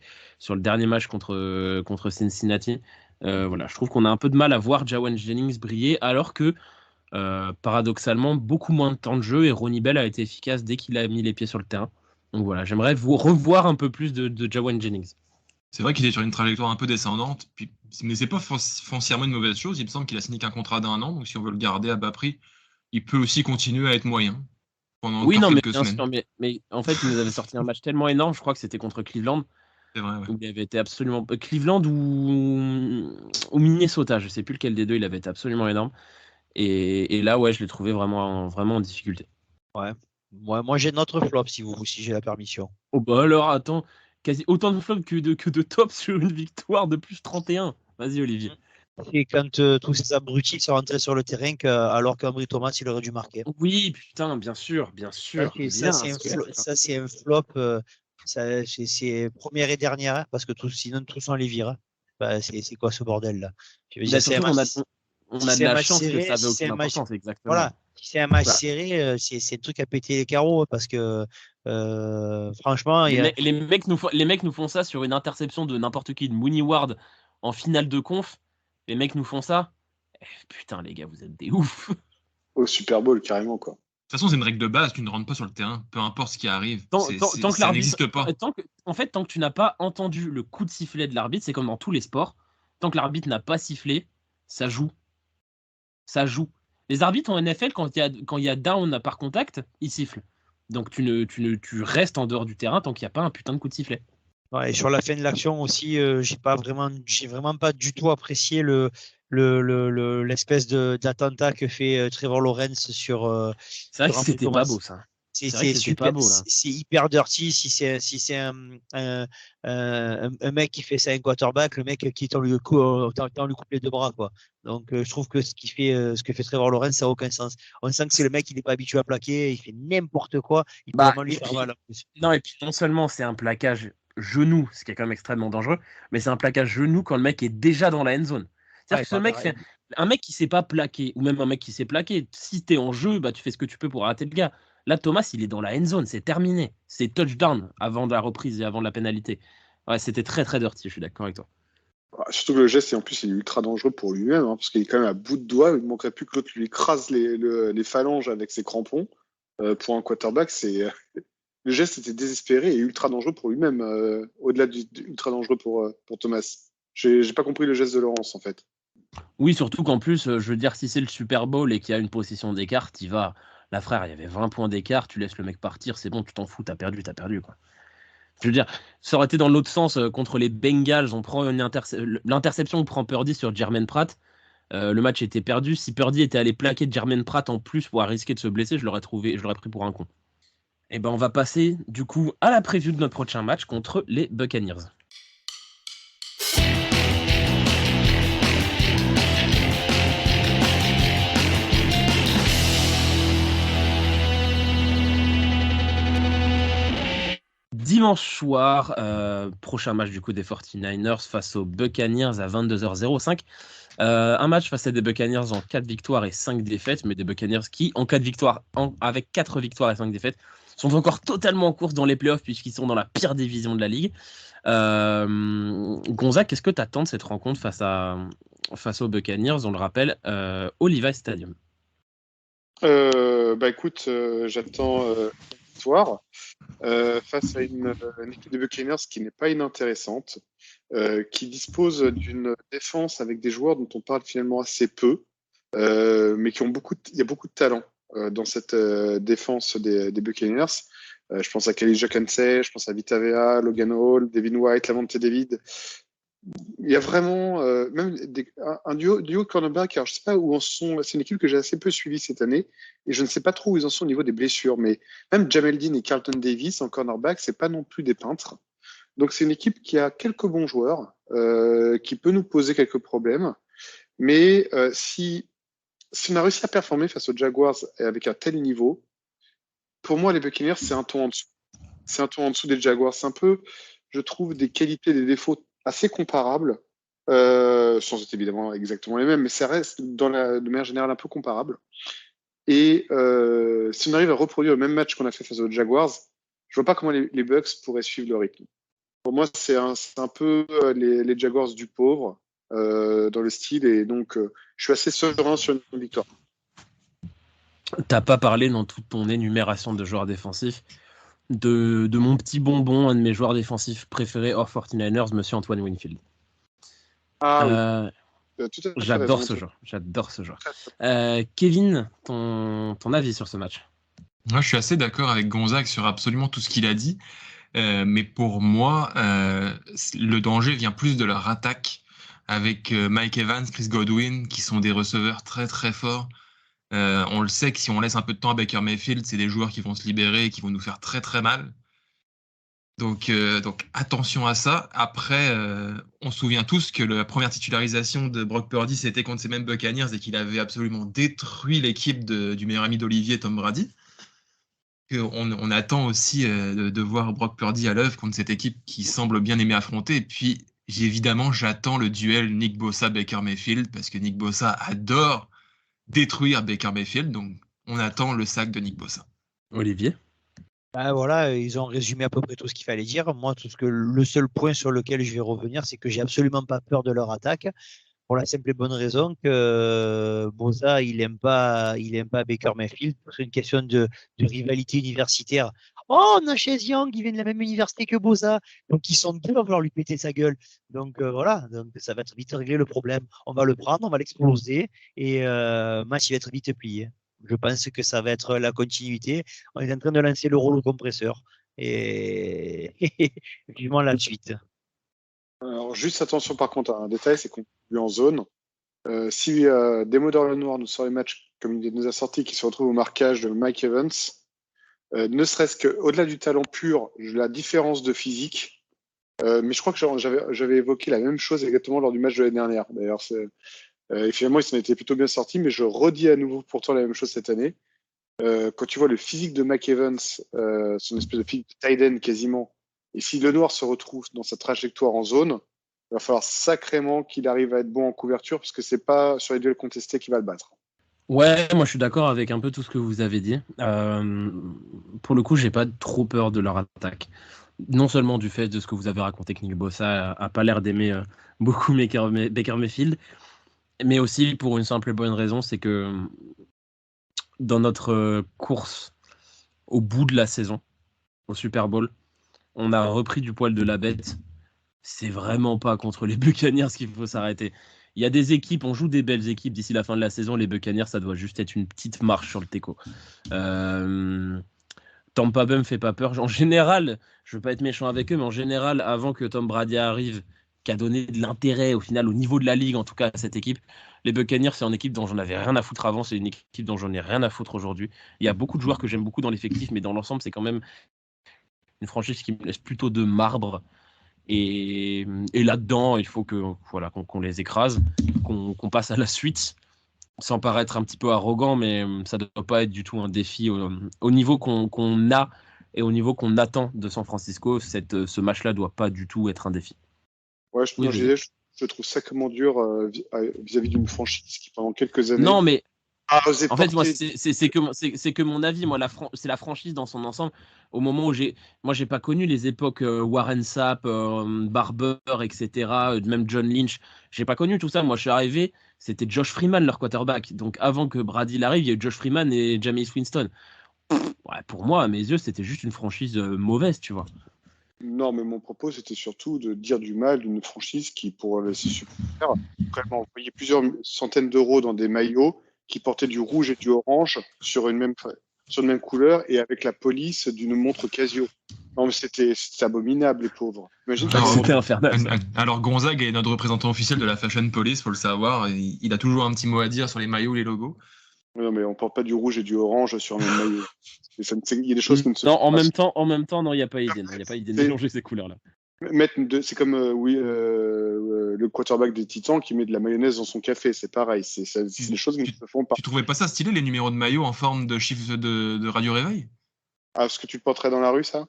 dernier match contre Cincinnati. Voilà, je trouve qu'on a un peu de mal à voir Ja'Wuan Jennings briller, alors que paradoxalement, beaucoup moins de temps de jeu et Ronnie Bell a été efficace dès qu'il a mis les pieds sur le terrain. Donc voilà, j'aimerais revoir un peu plus de Ja'Wuan Jennings. C'est vrai qu'il est sur une trajectoire un peu descendante, mais c'est pas foncièrement une mauvaise chose. Il me semble qu'il a signé qu'un contrat d'1 an, donc si on veut le garder à bas prix, il peut aussi continuer à être moyen pendant quelques semaines. Mais en fait, il nous avait sorti un match tellement énorme, je crois que c'était contre Cleveland. C'est vrai, ouais. Où il avait été absolument... Cleveland ou Minnesota, je sais plus lequel des deux, il avait été absolument énorme. Et là, ouais, je l'ai trouvé vraiment en difficulté. Ouais. Moi j'ai notre flop si j'ai la permission. Oh bah alors, attends, quasi autant de flops que de tops sur une victoire de plus 31. Vas-y, Olivier. Et quand tous ces abrutis sont rentrés sur le terrain, alors qu'Ambry Thomas, il aurait dû marquer. Oui, putain, bien sûr. Ça, c'est un flop. C'est première et dernière, hein, parce que sinon, tous on les vire. Hein. Bah, c'est quoi ce bordel-là? Je veux dire, Surtout, on a de la chance que ça avait aucune importance, exactement. Voilà, si c'est un match serré, c'est un truc à péter les carreaux, parce que franchement... Les mecs nous font ça sur une interception de n'importe qui, de Mooney Ward en finale de conf. Les mecs nous font ça. Putain, les gars, vous êtes des oufs. Au Super Bowl, carrément, quoi. De toute façon, c'est une règle de base, tu ne rentres pas sur le terrain, peu importe ce qui arrive. Tant que ça n'existe pas. Tant que tu n'as pas entendu le coup de sifflet de l'arbitre, c'est comme dans tous les sports. Tant que l'arbitre n'a pas sifflé, ça joue. Ça joue. Les arbitres en NFL, quand il y a down par contact, ils sifflent. Donc tu restes en dehors du terrain tant qu'il n'y a pas un putain de coup de sifflet. Ouais, et sur la fin de l'action aussi, j'ai vraiment pas du tout apprécié l'espèce d'attentat que fait Trevor Lawrence sur. C'est vrai que c'était pas beau ça. C'est super beau là. C'est hyper dirty. Si c'est un mec qui fait ça à un quarterback, le mec qui lui coupe les deux bras quoi. Donc je trouve que ce que fait Trevor Lawrence ça n'a aucun sens. On sent que c'est le mec qui n'est pas habitué à plaquer, il fait n'importe quoi, il peut vraiment lui faire mal. Non, et puis non seulement c'est un plaquage genou, ce qui est quand même extrêmement dangereux, mais c'est un plaquage genou quand le mec est déjà dans la end zone. C'est-à-dire que ce mec un mec qui s'est pas plaqué, ou même un mec qui s'est plaqué, si t'es en jeu, bah tu fais ce que tu peux pour arrêter le gars. Là, Thomas, il est dans la end zone, c'est terminé. C'est touchdown avant la reprise et avant la pénalité. Ouais, c'était très très dirty, je suis d'accord avec toi. Surtout que le geste, en plus, il est ultra dangereux pour lui-même, hein, parce qu'il est quand même à bout de doigts. Il ne manquerait plus que l'autre lui écrase les phalanges avec ses crampons. Pour un quarterback, le geste était désespéré et ultra dangereux pour lui-même, au-delà ultra dangereux pour Thomas. J'ai pas compris le geste de Lawrence, en fait. Oui, surtout qu'en plus, je veux dire, si c'est le Super Bowl et qu'il y a une possession d'écart, t'y vas. Là, frère, il y avait 20 points d'écart, tu laisses le mec partir, c'est bon, tu t'en fous, t'as perdu, quoi. Je veux dire, ça aurait été dans l'autre sens, contre les Bengals, on prend l'interception, on prend Purdy sur Jermaine Pratt, le match était perdu. Si Purdy était allé plaquer Jermaine Pratt en plus pour risquer de se blesser, je l'aurais pris pour un con. Et ben on va passer du coup à la preview de notre prochain match contre les Buccaneers. Dimanche soir, prochain match du coup des 49ers face aux Buccaneers à 22h05. Un match face à des Buccaneers en 4 victoires et 5 défaites, mais des Buccaneers qui, en 4 victoires, avec 4 victoires et 5 défaites, sont encore totalement en course dans les playoffs puisqu'ils sont dans la pire division de la ligue. Gonzague, qu'est-ce que tu attends de cette rencontre face aux Buccaneers? On le rappelle, au Levi's Stadium. Écoute, j'attends victoire face à une équipe de Buccaneers qui n'est pas inintéressante, qui dispose d'une défense avec des joueurs dont on parle finalement assez peu, mais il y a beaucoup de talent dans cette défense des Buccaneers. Je pense à Kelly Jokansey, je pense à Vita Vea, Logan Hall, Devin White, Lavonte David. Il y a vraiment même un duo cornerback. Alors je sais pas où en sont. C'est une équipe que j'ai assez peu suivie cette année et je ne sais pas trop où ils en sont au niveau des blessures. Mais même Jamel Dean et Carlton Davis en cornerback, c'est pas non plus des peintres. Donc c'est une équipe qui a quelques bons joueurs, qui peut nous poser quelques problèmes. Mais si on a réussi à performer face aux Jaguars avec un tel niveau, pour moi les Buccaneers c'est un ton en dessous. C'est un ton en dessous des Jaguars. C'est un peu, je trouve, des qualités, des défauts assez comparables, sans être évidemment exactement les mêmes, mais ça reste de manière générale un peu comparable. Et si on arrive à reproduire le même match qu'on a fait face aux Jaguars, je vois pas comment les Bucks pourraient suivre le rythme. Pour moi, c'est un peu les Jaguars du pauvre dans le style, et donc je suis assez serein sur une victoire. T'as pas parlé dans toute ton énumération de joueurs défensifs de mon petit bonbon, un de mes joueurs défensifs préférés hors 49ers, monsieur Antoine Winfield. Ah oui. J'adore ce joueur. Kevin, ton avis sur ce match? Moi, je suis assez d'accord avec Gonzague sur absolument tout ce qu'il a dit. Mais pour moi, le danger vient plus de leur attaque avec Mike Evans, Chris Godwin, qui sont des receveurs très très forts. On le sait que si on laisse un peu de temps à Baker Mayfield, c'est des joueurs qui vont se libérer et qui vont nous faire très très mal. Donc attention à ça. Après, on se souvient tous que la première titularisation de Brock Purdy, c'était contre ces mêmes Buccaneers et qu'il avait absolument détruit l'équipe du meilleur ami d'Olivier, Tom Brady. On attend aussi de voir Brock Purdy à l'œuvre contre cette équipe qui semble bien aimer affronter. Et puis, évidemment, j'attends le duel Nick Bosa-Baker Mayfield parce que Nick Bosa adore détruire Baker Mayfield. Donc, on attend le sac de Nick Bosa. Olivier? Voilà, ils ont résumé à peu près tout ce qu'il fallait dire. Moi, le seul point sur lequel je vais revenir, c'est que j'ai absolument pas peur de leur attaque. Pour la simple et bonne raison que Bosa, il aime pas Baker Mayfield. C'est une question de rivalité universitaire. Oh, on a Chase Young, il vient de la même université que Bosa. Donc, ils sont deux, on va vouloir lui péter sa gueule. Donc, voilà. Donc, ça va être vite régler le problème. On va le prendre, on va l'exploser et match, il va être vite plié. Je pense que ça va être la continuité. On est en train de lancer le rouleau compresseur et vivement la suite. Alors, juste attention par contre à un détail, c'est qu'on est en zone. Si Demodor Lenoir nous sort les matchs comme il nous a sorti, qui se retrouve au marquage de Mike Evans, ne serait-ce qu'au-delà du talent pur, la différence de physique, mais je crois que j'avais évoqué la même chose exactement lors du match de l'année dernière. D'ailleurs, et finalement, il s'en était plutôt bien sorti, mais je redis à nouveau pourtant la même chose cette année. Quand tu vois le physique de Mike Evans, son espèce de physique de tight end quasiment, et si Lenoir se retrouve dans sa trajectoire en zone, il va falloir sacrément qu'il arrive à être bon en couverture, parce que c'est pas sur les duels contestés qu'il va le battre. Ouais, moi je suis d'accord avec un peu tout ce que vous avez dit. Pour le coup, j'ai pas trop peur de leur attaque. Non seulement du fait de ce que vous avez raconté, que Nick Bosa a pas l'air d'aimer beaucoup Baker Mayfield, mais aussi pour une simple et bonne raison, c'est que dans notre course au bout de la saison, au Super Bowl, on a repris du poil de la bête. C'est vraiment pas contre les Buccaneers qu'il faut s'arrêter. Il y a des équipes, on joue des belles équipes d'ici la fin de la saison. Les Buccaneers, ça doit juste être une petite marche sur le teco. Tampa Bay me fait pas peur. En général, je veux pas être méchant avec eux, mais en général, avant que Tom Brady arrive, qui a donné de l'intérêt au final au niveau de la ligue, en tout cas à cette équipe, les Buccaneers, c'est une équipe dont j'en avais rien à foutre avant, c'est une équipe dont j'en ai rien à foutre aujourd'hui. Il y a beaucoup de joueurs que j'aime beaucoup dans l'effectif, mais dans l'ensemble, c'est quand même une franchise qui me laisse plutôt de marbre. Et là-dedans, il faut qu'on les écrase, qu'on passe à la suite, sans paraître un petit peu arrogant, mais ça ne doit pas être du tout un défi au niveau qu'on a et au niveau qu'on attend de San Francisco. Ce match-là ne doit pas du tout être un défi. Ouais, je trouve sacrément dur vis-à-vis d'une franchise qui, pendant quelques années... Non, mais en fait, moi, c'est que mon avis. Moi, c'est la franchise dans son ensemble. Au moment où j'ai pas connu les époques Warren Sapp, Barber, etc., même John Lynch. J'ai pas connu tout ça. Moi, je suis arrivé, c'était Josh Freeman, leur quarterback. Donc, avant que Brady arrive, il y a eu Josh Freeman et Jameis Winston. Ouais, pour moi, à mes yeux, c'était juste une franchise mauvaise, tu vois. Non, mais mon propos, c'était surtout de dire du mal d'une franchise qui, pour ses supporters, vraiment envoyé plusieurs centaines d'euros dans des maillots qui portaient du rouge et du orange sur une même couleur et avec la police d'une montre Casio. Non, mais c'était abominable, les pauvres. Imagine c'était infernal. Alors, Gonzague est notre représentant officiel de la Fashion Police, faut le savoir. Il a toujours un petit mot à dire sur les maillots, les logos. Non, mais on porte pas du rouge et du orange sur le même maillot. Il y a des choses qui ne se non, en même temps, non, il n'y a pas idée. Il n'y a pas idée de mélanger ces couleurs-là. C'est comme le quarterback des Titans qui met de la mayonnaise dans son café, c'est pareil, c'est des choses qui ne se font pas. Tu trouvais pas ça stylé, les numéros de maillot en forme de chiffre de Radio Réveil? Ah, parce que tu le porterais dans la rue, ça?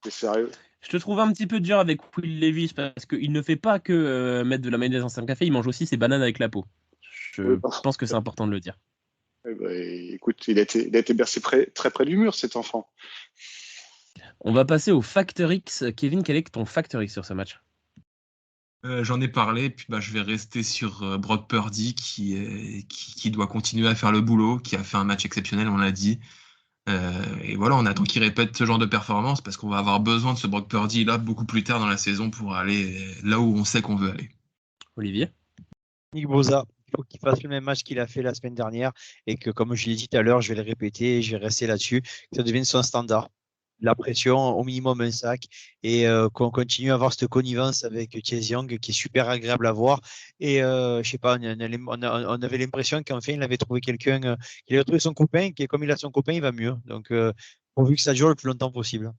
T'es sérieux? Je te trouve un petit peu dur avec Will Levis parce qu'il ne fait pas que mettre de la mayonnaise dans son café, il mange aussi ses bananes avec la peau. Je pense que c'est important de le dire. Écoute, il a été bercé très près du mur, cet enfant. On va passer au Factor X. Kevin, quel est ton Factor X sur ce match? J'en ai parlé, puis je vais rester sur Brock Purdy qui doit continuer à faire le boulot, qui a fait un match exceptionnel, on l'a dit. Et voilà, on attend qu'il répète ce genre de performance parce qu'on va avoir besoin de ce Brock Purdy là beaucoup plus tard dans la saison pour aller là où on sait qu'on veut aller. Olivier? Nick Bosa, il faut qu'il fasse le même match qu'il a fait la semaine dernière et que, comme je l'ai dit tout à l'heure, je vais le répéter et je vais rester là-dessus, que ça devienne son standard. La pression, au minimum un sac, et qu'on continue à avoir cette connivence avec Chase Young qui est super agréable à voir. Et je sais pas, on avait l'impression qu'enfin il avait trouvé quelqu'un, qu'il avait trouvé son copain, qui comme il a son copain, il va mieux. Donc Pourvu que ça dure le plus longtemps possible.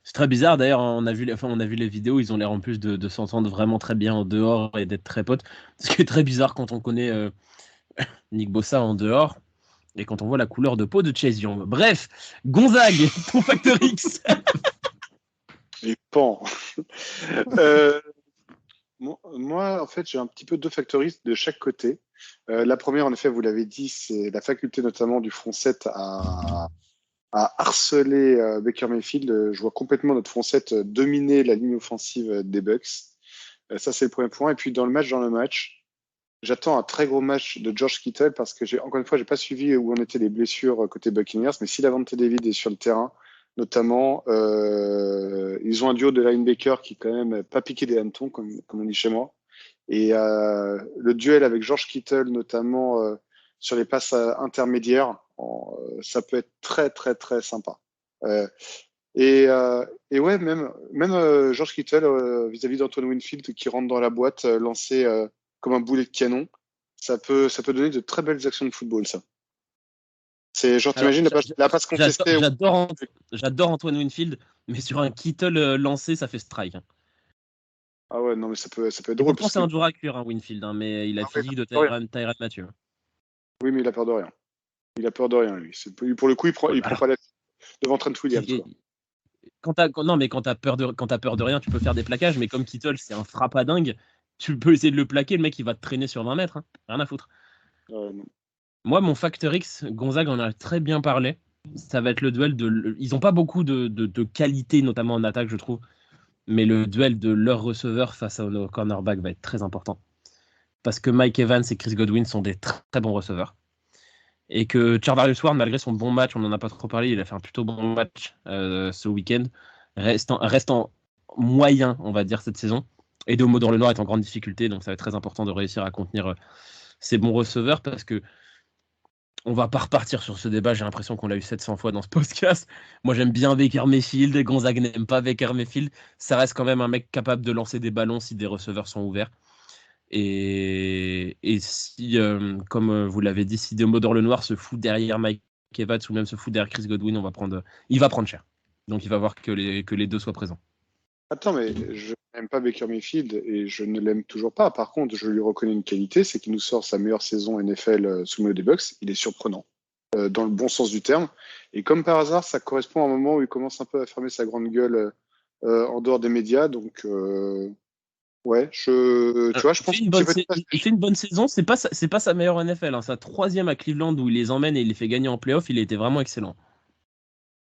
C'est très bizarre d'ailleurs, on a vu les vidéos, ils ont l'air en plus de s'entendre vraiment très bien en dehors et d'être très potes. Ce qui est très bizarre quand on connaît Nick Bossa en dehors et quand on voit la couleur de peau de Chase Young. Bref, Gonzague, ton facteur X. Les pans. Moi, en fait, j'ai un petit peu deux factoristes de chaque côté. La première, en effet, vous l'avez dit, c'est la faculté notamment du front 7 à harceler Baker Mayfield. Je vois complètement notre front 7 dominer la ligne offensive des Bucks. Ça, c'est le premier point. Et puis, dans le match, j'attends un très gros match de George Kittle parce que, encore une fois, j'ai pas suivi où en étaient les blessures côté Buccaneers, mais si Lavonte David est sur le terrain, notamment, ils ont un duo de linebacker qui quand même pas piqué des hannetons, comme on dit chez moi. Et le duel avec George Kittle, notamment sur les passes intermédiaires, ça peut être très très très sympa. Et ouais, même George Kittle vis-à-vis d'Antoine Winfield qui rentre dans la boîte, lancé comme un boulet de canon, ça peut donner de très belles actions de football, ça. C'est genre, t'imagines la passe contestée. J'adore Antoine Winfield, mais sur un Kittle lancé, ça fait strike. Ah ouais, non, mais ça peut être drôle. Pourtant, c'est un dur à cuire, Winfield, mais il a le physique de Tyrann Mathieu. Oui, mais il a peur de rien. Il a peur de rien, lui. Pour le coup, il prend pas la devant Trent Williams. Quand t'as peur de rien, tu peux faire des plaquages, mais comme Kittle, c'est un frappe à dingue, tu peux essayer de le plaquer, le mec, il va te traîner sur 20 mètres. Rien à foutre. Non. Moi, mon facteur X, Gonzague en a très bien parlé. Ça va être le duel de. Ils n'ont pas beaucoup de qualité, notamment en attaque, je trouve. Mais le duel de leurs receveurs face à nos cornerbacks va être très important. Parce que Mike Evans et Chris Godwin sont des très, très bons receveurs. Et que Charvarius Ward, malgré son bon match, on n'en a pas trop parlé, il a fait un plutôt bon match ce week-end, restant moyen, on va dire, cette saison. Et Deomodore Lenoir est en grande difficulté, donc ça va être très important de réussir à contenir ces bons receveurs parce que on va pas repartir sur ce débat, j'ai l'impression qu'on l'a eu 700 fois dans ce podcast. Moi, j'aime bien Baker Mayfield, Gonzague n'aime pas Baker Mayfield. Ça reste quand même un mec capable de lancer des ballons si des receveurs sont ouverts. Et si, comme vous l'avez dit, si Deomodore Lenoir se fout derrière Mike Evans ou même se fout derrière Chris Godwin, il va prendre cher. Donc, il va voir que les deux soient présents. Attends, mais je n'aime pas Baker Mayfield et je ne l'aime toujours pas. Par contre, je lui reconnais une qualité, c'est qu'il nous sort sa meilleure saison NFL sous le maillot des Bucks. Il est surprenant, dans le bon sens du terme. Et comme par hasard, ça correspond à un moment où il commence un peu à fermer sa grande gueule en dehors des médias. Donc, ouais, tu vois, je pense qu'il fait une bonne saison. C'est pas sa meilleure NFL. Sa troisième à Cleveland où il les emmène et il les fait gagner en playoff. Il a été vraiment excellent.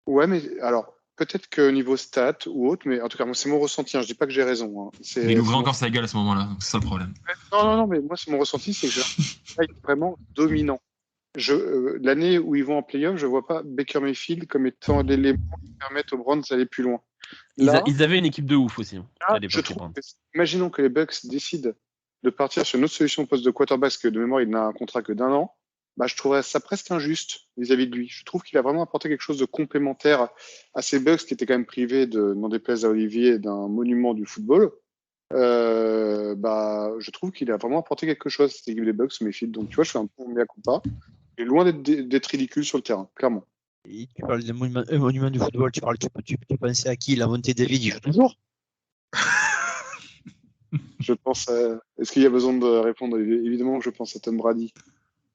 Ouais, mais alors. Peut-être que niveau stats ou autre, mais en tout cas, moi, c'est mon ressenti. Je dis pas que j'ai raison. Il ouvre encore sa gueule à ce moment-là, c'est ça le problème. Non, mais moi, c'est mon ressenti, c'est que il est vraiment dominant. L'année où ils vont en play-off, je vois pas Baker Mayfield comme étant l'élément qui permettent aux Browns d'aller plus loin. Là, ils avaient une équipe de ouf aussi. Imaginons que les Bucks décident de partir sur une autre solution au poste de quarterback, parce que de mémoire, il n'a un contrat que d'1 an. Je trouverais ça presque injuste vis-à-vis de lui. Je trouve qu'il a vraiment apporté quelque chose de complémentaire à ces Bucks qui étaient quand même privés, n'en déplaise à Olivier, d'un monument du football. Je trouve qu'il a vraiment apporté quelque chose à cette équipe des Bucks, Mayfield. Donc, tu vois, je fais un peu mea culpa. Il est loin d'être ridicule sur le terrain, clairement. Et tu parles des monuments du football, tu pensais à qui? Lavonte David, il joue toujours? Je pense à... Est-ce qu'il y a besoin de répondre? Évidemment que je pense à Tom Brady.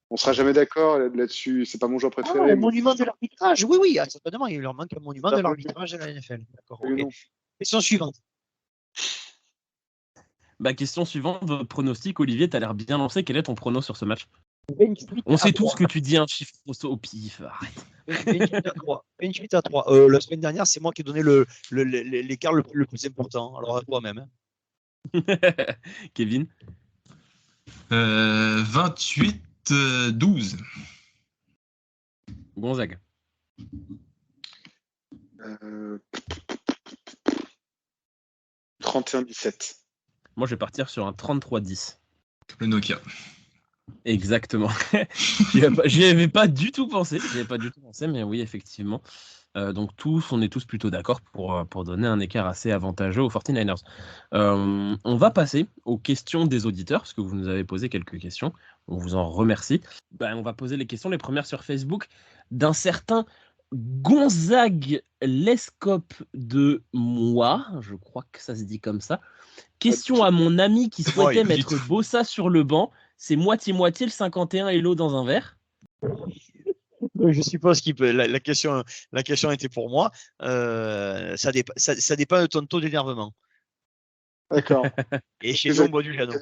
On sera jamais d'accord là-dessus. C'est pas mon joueur préféré. Le monument de l'arbitrage, oui, certainement. Il leur manque un monument de l'arbitrage de la NFL. D'accord. Okay. Question suivante. Question suivante, votre pronostic, Olivier, tu as l'air bien lancé. Quel est ton prono sur ce match? On sait tous que tu dis un chiffre au pif. Arrête. 28 à 3. La semaine dernière, c'est moi qui ai donné l'écart le plus important. Alors à toi-même. Kevin 28-12. Gonzague. 31-17. Moi, je vais partir sur un 33-10. Le Nokia. Exactement. J'y avais pas du tout pensé. Mais oui, effectivement. Donc on est tous plutôt d'accord pour donner un écart assez avantageux aux 49ers. On va passer aux questions des auditeurs, parce que vous nous avez posé quelques questions. On vous en remercie. On va poser les questions, les premières sur Facebook, d'un certain Gonzague Lescope de moi, je crois que ça se dit comme ça. Question à mon ami qui souhaitait pas du mettre tout. Bossa sur le banc. C'est moitié-moitié le 51 et l'eau dans un verre. Je suppose la question était pour moi. Ça dépend de ton taux d'énervement. D'accord. Et chez nous, on boit du Jano.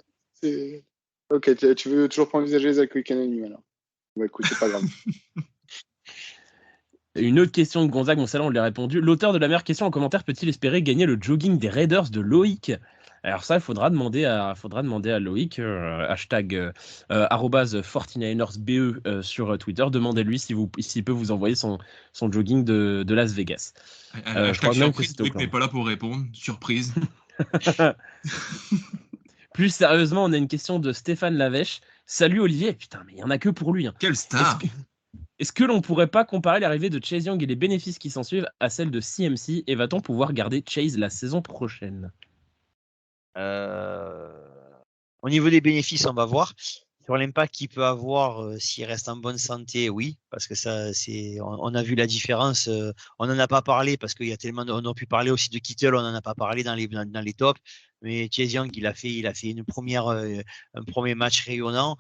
Ok, tu veux toujours pas envisager les alcooliques anonymes alors. Bah écoute, c'est pas grave. Une autre question de Gonzague, bon celle-là on lui a répondu. L'auteur de la meilleure question en commentaire peut-il espérer gagner le jogging des Raiders de Loïc? Alors ça, il faudra demander à Loïc, hashtag @49ersbe sur Twitter. Demandez-lui s'il peut vous envoyer son jogging de Las Vegas. Hashtag je crois même que surprise, c'était au Loïc n'est pas là pour répondre. Surprise. Plus sérieusement, on a une question de Stéphane Lavèche. Salut Olivier, putain, mais il n'y en a que pour lui. Hein. Quelle star! Est-ce que l'on pourrait pas comparer l'arrivée de Chase Young et les bénéfices qui s'en suivent à celle de CMC et va-t-on pouvoir garder Chase la saison prochaine? Au niveau des bénéfices, on va voir. Sur l'impact qu'il peut avoir s'il reste en bonne santé, oui, parce que ça, on a vu la différence. On n'en a pas parlé parce qu'il y a tellement. On a pu parler aussi de Kittle, on n'en a pas parlé dans les tops. Mais Chase Young, il a fait un premier match rayonnant.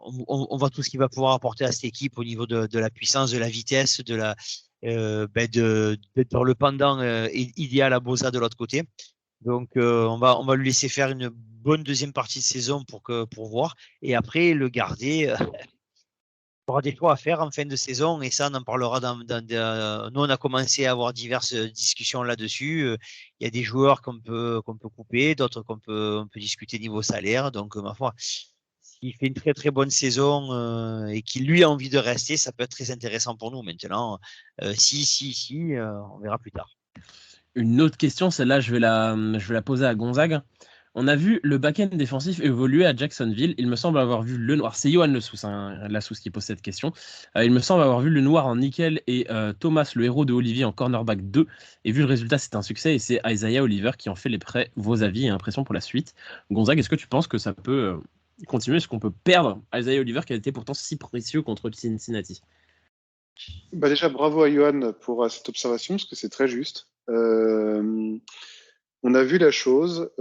On voit tout ce qu'il va pouvoir apporter à cette équipe au niveau de la puissance, de la vitesse, d'être le pendant idéal à Bosa de l'autre côté. Donc, on va lui laisser faire une bonne deuxième partie de saison pour voir. Et après, le garder. Il aura des choix à faire en fin de saison et ça, on en parlera nous, on a commencé à avoir diverses discussions là-dessus. Il y a des joueurs qu'on peut couper, d'autres on peut discuter niveau salaire. Donc, ma foi, s'il fait une très très bonne saison et qu'il lui a envie de rester, ça peut être très intéressant pour nous. Maintenant, on verra plus tard. Une autre question, celle-là, je vais la poser à Gonzague. On a vu le back-end défensif évoluer à Jacksonville. Il me semble avoir vu le noir. C'est Johan Lassous qui pose cette question. Il me semble avoir vu le noir en nickel et Thomas, le héros de Olivier, en cornerback 2. Et vu le résultat, c'est un succès. Et c'est Isaiah Oliver qui en fait les prêts. Vos avis et impressions pour la suite. Gonzague, est-ce que tu penses que ça peut continuer? Est-ce qu'on peut perdre Isaiah Oliver qui a été pourtant si précieux contre Cincinnati? Bah déjà, bravo à Johan pour cette observation, parce que c'est très juste. On a vu la chose,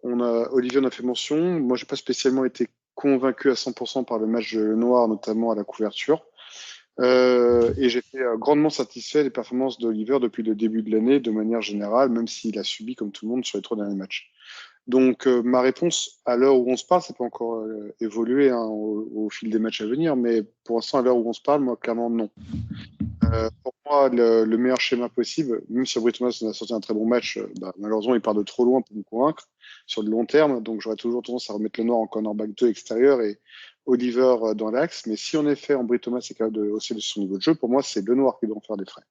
Olivier en a fait mention. Moi, j'ai pas spécialement été convaincu à 100% par le match de Noir, notamment à la couverture. Et j'étais grandement satisfait des performances d'Oliver depuis le début de l'année, de manière générale, même s'il a subi, comme tout le monde, sur les 3 derniers matchs. Donc, ma réponse à l'heure où on se parle, ça peut encore évoluer au fil des matchs à venir, mais pour l'instant, à l'heure où on se parle, moi, clairement, non. Pour moi, le meilleur schéma possible, même si Aubry Thomas a sorti un très bon match, malheureusement, il part de trop loin pour me convaincre sur le long terme. Donc, j'aurais toujours tendance à remettre le noir en cornerback 2 extérieur et Oliver dans l'axe. Mais si en effet, Aubry Thomas est capable de hausser son niveau de jeu, pour moi, c'est le noir qui doit en faire des frais.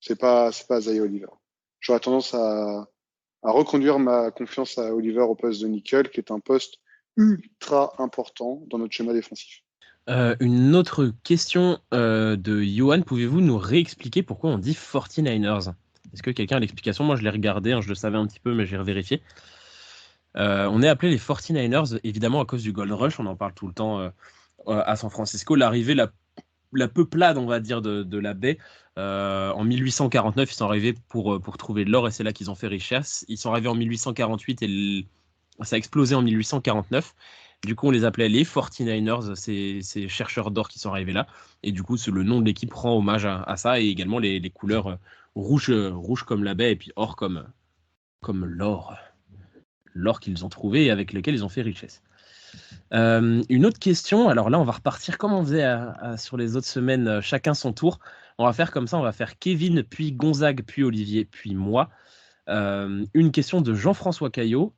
C'est pas Isaiah Oliver. J'aurais tendance à reconduire ma confiance à Oliver au poste de nickel, qui est un poste ultra important dans notre schéma défensif. Une autre question de Johan. Pouvez-vous nous réexpliquer pourquoi on dit 49ers? Est-ce que quelqu'un a l'explication? Moi, je l'ai regardé, je le savais un petit peu, mais j'ai revérifié. On est appelé les 49ers, évidemment, à cause du Gold Rush. On en parle tout le temps à San Francisco. L'arrivée, la peuplade, on va dire, de la baie. En 1849, ils sont arrivés pour trouver de l'or et c'est là qu'ils ont fait richesse. Ils sont arrivés en 1848 et ça a explosé en 1849. Du coup, on les appelait les 49ers, ces chercheurs d'or qui sont arrivés là. Et du coup, le nom de l'équipe rend hommage à ça et également les couleurs rouges comme la baie et puis or comme l'or qu'ils ont trouvé et avec lequel ils ont fait richesse. Une autre question, alors là on va repartir comme on faisait sur les autres semaines, chacun son tour. On va faire comme ça, on va faire Kevin, puis Gonzague, puis Olivier, puis moi. Une question de Jean-François Caillot.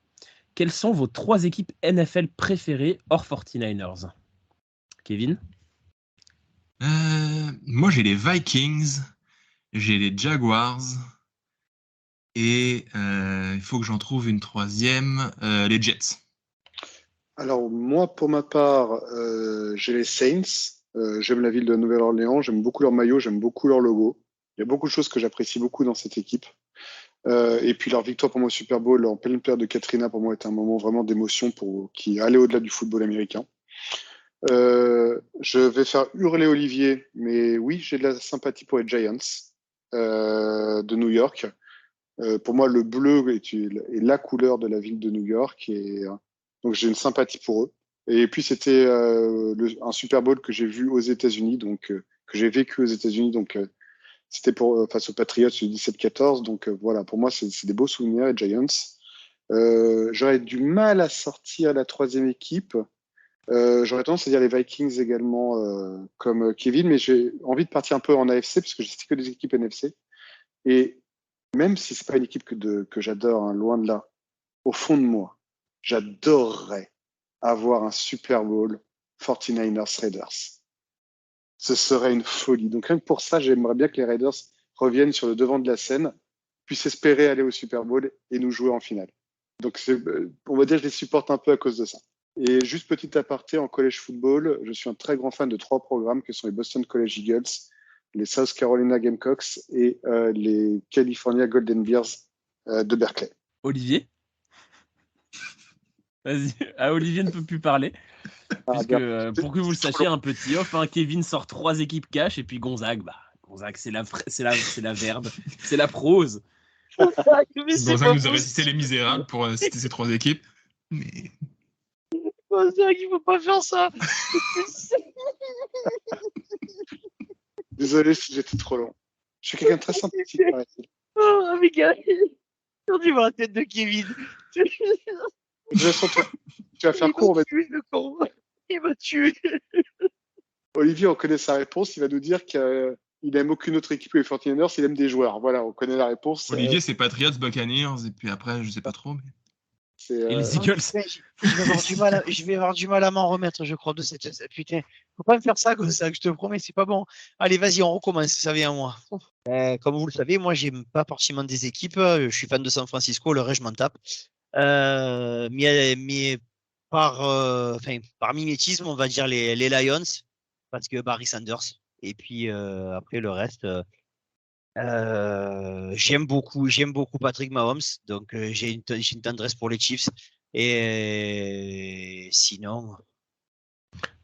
Quelles sont vos 3 équipes NFL préférées hors 49ers? Kevin? Moi j'ai les Vikings, j'ai les Jaguars et il faut que j'en trouve une 3e, les Jets. Alors moi, pour ma part, j'ai les Saints. J'aime la ville de Nouvelle-Orléans, j'aime beaucoup leur maillot, j'aime beaucoup leur logo. Il y a beaucoup de choses que j'apprécie beaucoup dans cette équipe. Et puis leur victoire pour moi au Super Bowl en pleine période de Katrina, pour moi, était un moment vraiment d'émotion qui allait au-delà du football américain. Je vais faire hurler Olivier, mais oui, j'ai de la sympathie pour les Giants de New York. Pour moi, le bleu est la couleur de la ville de New York, et donc j'ai une sympathie pour eux. Et puis c'était un Super Bowl que j'ai vu aux États-Unis, donc que j'ai vécu aux États-Unis, donc c'était face aux Patriots du 17-14. Donc voilà, pour moi, c'est des beaux souvenirs, les Giants. J'aurais du mal à sortir la troisième équipe. J'aurais tendance à dire les Vikings également, comme Kevin, mais j'ai envie de partir un peu en AFC, parce que j'ai que des équipes NFC. Et même si c'est pas une équipe que j'adore, hein, loin de là, au fond de moi, j'adorerais avoir un Super Bowl 49ers Raiders. Ce serait une folie. Donc rien que pour ça, j'aimerais bien que les Raiders reviennent sur le devant de la scène, puissent espérer aller au Super Bowl et nous jouer en finale. Donc on va dire que je les supporte un peu à cause de ça. Et juste petit aparté, en college football, je suis un très grand fan de 3 programmes que sont les Boston College Eagles, les South Carolina Gamecocks et les California Golden Bears de Berkeley. Olivier? Vas-y. Ah, Olivier ne peut plus parler. Puisque, pour que vous le sachiez, un petit off, hein, Kevin sort 3 équipes cash et puis Gonzague, c'est la verbe, c'est la prose. Gonzague nous a récité Les Misérables pour citer ces 3 équipes. Mais... Gonzague, il faut pas faire ça. Désolé si j'étais trop long. Je suis quelqu'un de très sympathique. Oh, mais gars, tu vois la tête de Kevin. Tu vas faire court. Il m'a tué. Olivier, on connaît sa réponse. Il va nous dire qu'il n'aime aucune autre équipe que les 49ers. Il aime des joueurs. Voilà, on connaît la réponse. Olivier, c'est Patriots, Buccaneers, et puis après, je sais pas trop. Mais... Et les Eagles. Je vais avoir du mal à m'en remettre, je crois, de cette putain. Faut pas me faire ça comme ça, je te promets, c'est pas bon. Allez, vas-y, on recommence, ça vient à moi. Comme vous le savez, moi, j'aime pas forcément des équipes. Je suis fan de San Francisco, le reste, je m'en tape. Mais par mimétisme, on va dire les Lions, parce que Barry Sanders. Et puis après le reste, j'aime beaucoup Patrick Mahomes, donc j'ai une tendresse pour les Chiefs. Et sinon,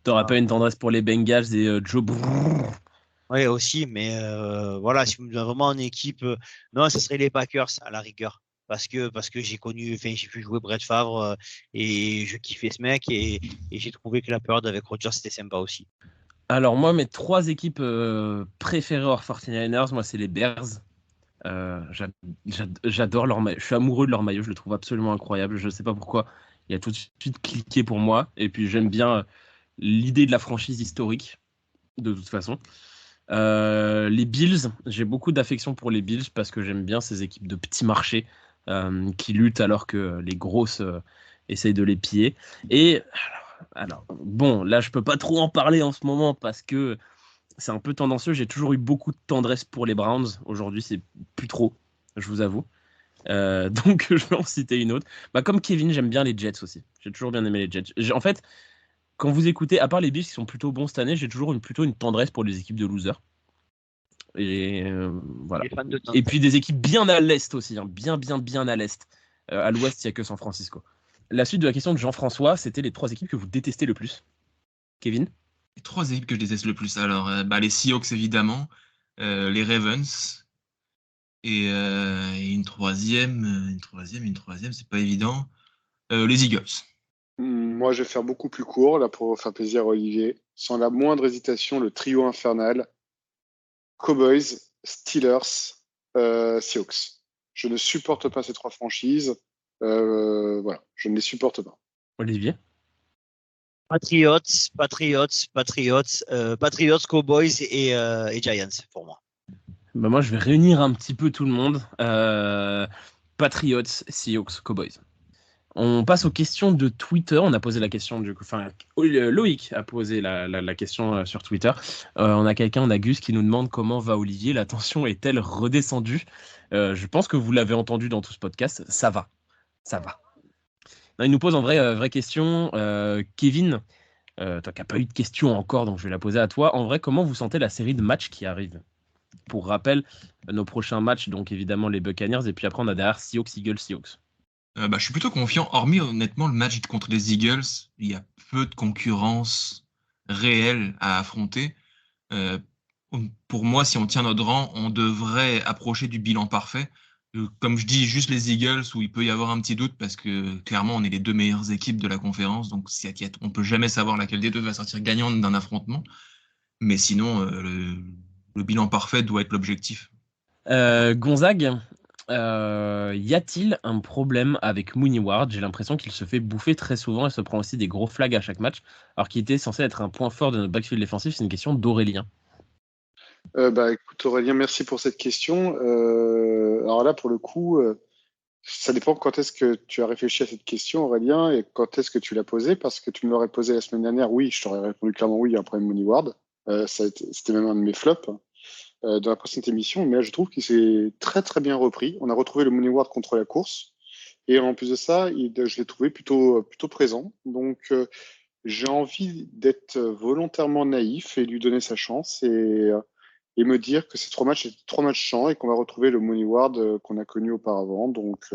t'auras pas une tendresse pour les Bengals et Joe Burrow? Oui, aussi, mais voilà, si vous me donnez vraiment une équipe, non, ce serait les Packers à la rigueur. Parce que j'ai vu jouer Brett Favre et je kiffais ce mec et j'ai trouvé que la période avec Rodgers c'était sympa aussi. Alors moi, mes 3 équipes préférées hors 49ers, moi c'est les Bears. J'adore leur maillot, je suis amoureux de leur maillot, je le trouve absolument incroyable. Je ne sais pas pourquoi, il a tout de suite cliqué pour moi. Et puis j'aime bien l'idée de la franchise historique, de toute façon. Les Bills, j'ai beaucoup d'affection pour les Bills parce que j'aime bien ces équipes de petits marchés qui luttent alors que les grosses essayent de les piller. Et alors, bon, là je peux pas trop en parler en ce moment parce que c'est un peu tendancieux. J'ai toujours eu beaucoup de tendresse pour les Browns. Aujourd'hui, c'est plus trop, je vous avoue. Donc je vais en citer une autre. Comme Kevin, j'aime bien les Jets aussi. J'ai toujours bien aimé les Jets. En fait, quand vous écoutez, à part les Bills qui sont plutôt bons cette année, j'ai toujours plutôt une tendresse pour les équipes de losers. Et voilà. Et puis des équipes bien à l'est aussi, hein, bien à l'est. À l'ouest, il n'y a que San Francisco. La suite de la question de Jean-François, c'était les 3 équipes que vous détestez le plus. Kevin? Les 3 équipes que je déteste le plus. Alors, les Seahawks évidemment, les Ravens et une troisième, c'est pas évident. Les Eagles. Moi, je vais faire beaucoup plus court là pour faire plaisir à Olivier. Sans la moindre hésitation, le trio infernal. Cowboys, Steelers, Seahawks. Je ne supporte pas ces 3 franchises. Voilà, je ne les supporte pas. Olivier? Patriots, Cowboys et Giants pour moi. Moi, je vais réunir un petit peu tout le monde. Patriots, Seahawks, Cowboys. On passe aux questions de Twitter. On a posé la question Loïc a posé la question sur Twitter. On a Gus qui nous demande comment va Olivier. La tension est-elle redescendue? Je pense que vous l'avez entendu dans tout ce podcast. Ça va. Non, il nous pose en vraie question. Kevin, toi qui n'as pas eu de question encore, donc je vais la poser à toi. En vrai, comment vous sentez la série de matchs qui arrive? Pour rappel, nos prochains matchs, donc évidemment les Buccaneers, et puis après on a derrière Seahawks, Eagles, Seahawks. Je suis plutôt confiant, hormis honnêtement le match contre les Eagles, il y a peu de concurrence réels à affronter. Pour moi, si on tient notre rang, on devrait approcher du bilan parfait. Comme je dis, juste les Eagles où il peut y avoir un petit doute parce que clairement, on est les 2 meilleures équipes de la conférence. Donc, on peut jamais savoir laquelle des deux va sortir gagnante d'un affrontement. Mais sinon, le bilan parfait doit être l'objectif. Gonzague, y a-t-il un problème avec Mooney Ward? J'ai l'impression qu'il se fait bouffer très souvent et se prend aussi des gros flags à chaque match, alors qu'il était censé être un point fort de notre backfield défensif. C'est une question d'Aurélien. Écoute Aurélien, merci pour cette question. Alors là, pour le coup, ça dépend quand est-ce que tu as réfléchi à cette question, Aurélien, et quand est-ce que tu l'as posée, parce que tu me l'aurais posée la semaine dernière, oui, je t'aurais répondu clairement oui, il y a un problème Mooney Ward. C'était même un de mes flops dans la précédente émission, mais là, je trouve qu'il s'est très très bien repris. On a retrouvé le Mooney Ward contre la course, et en plus de ça, je l'ai trouvé plutôt présent. Donc, j'ai envie d'être volontairement naïf et lui donner sa chance et me dire que ces 3 matchs étaient 3 matchs chants et qu'on va retrouver le Mooney Ward qu'on a connu auparavant. Donc,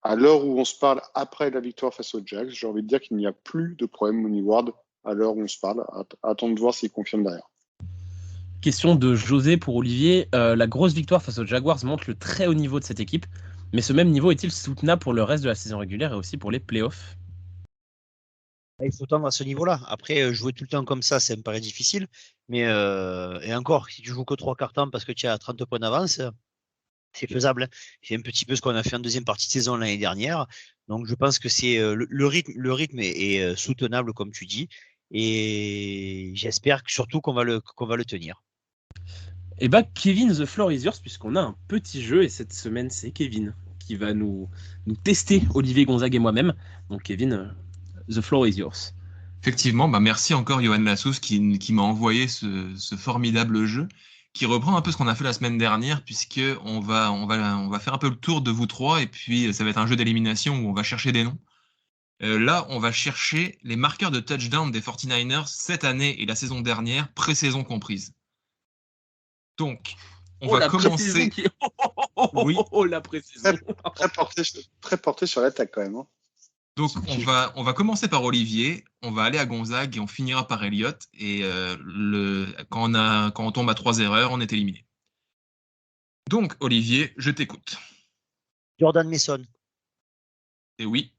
à l'heure où on se parle après la victoire face aux Jags, j'ai envie de dire qu'il n'y a plus de problème Mooney Ward à l'heure où on se parle. Attendre de voir s'il confirme derrière. Question de José pour Olivier. La grosse victoire face aux Jaguars montre le très haut niveau de cette équipe, mais ce même niveau est-il soutenable pour le reste de la saison régulière et aussi pour les playoffs? Il faut tendre à ce niveau-là. Après, jouer tout le temps comme ça me paraît difficile. Mais et encore, si tu joues que 3 quarts temps parce que tu as 30 points d'avance, c'est faisable. C'est un petit peu ce qu'on a fait en deuxième partie de saison l'année dernière. Donc je pense que c'est le rythme est soutenable comme tu dis. Et j'espère surtout qu'on va le tenir. Et bah Kevin, the floor is yours, puisqu'on a un petit jeu et cette semaine c'est Kevin qui va nous tester, Olivier, Gonzague et moi-même. Donc Kevin, the floor is yours. Effectivement, merci encore Johan Lassous qui m'a envoyé ce formidable jeu qui reprend un peu ce qu'on a fait la semaine dernière puisque on va faire un peu le tour de vous trois et puis ça va être un jeu d'élimination où on va chercher des noms. Là, on va chercher les marqueurs de touchdown des 49ers cette année et la saison dernière, pré-saison comprise. Donc, on va commencer. Oui. La précision. Très porté sur l'attaque quand même. Hein. Donc, on va commencer par Olivier, on va aller à Gonzague et on finira par Elliott. Et quand on tombe à 3 erreurs, on est éliminé. Donc, Olivier, je t'écoute. Jordan Mason. Et oui.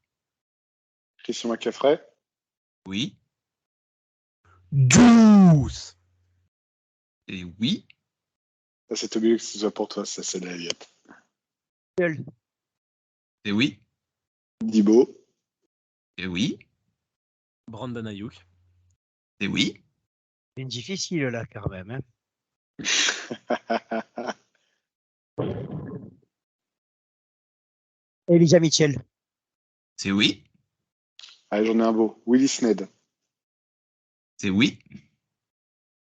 Christian McCaffrey. Oui. Juice. Et oui. Ça, c'est obligé que ce soit pour toi, ça, c'est l'Elliott. Et oui. Dibo. Et oui. Brandon Ayuk. Et oui. C'est difficile là quand même. Hein. Elijah Mitchell. C'est oui. Allez, j'en ai un beau. Willie Snead. C'est oui.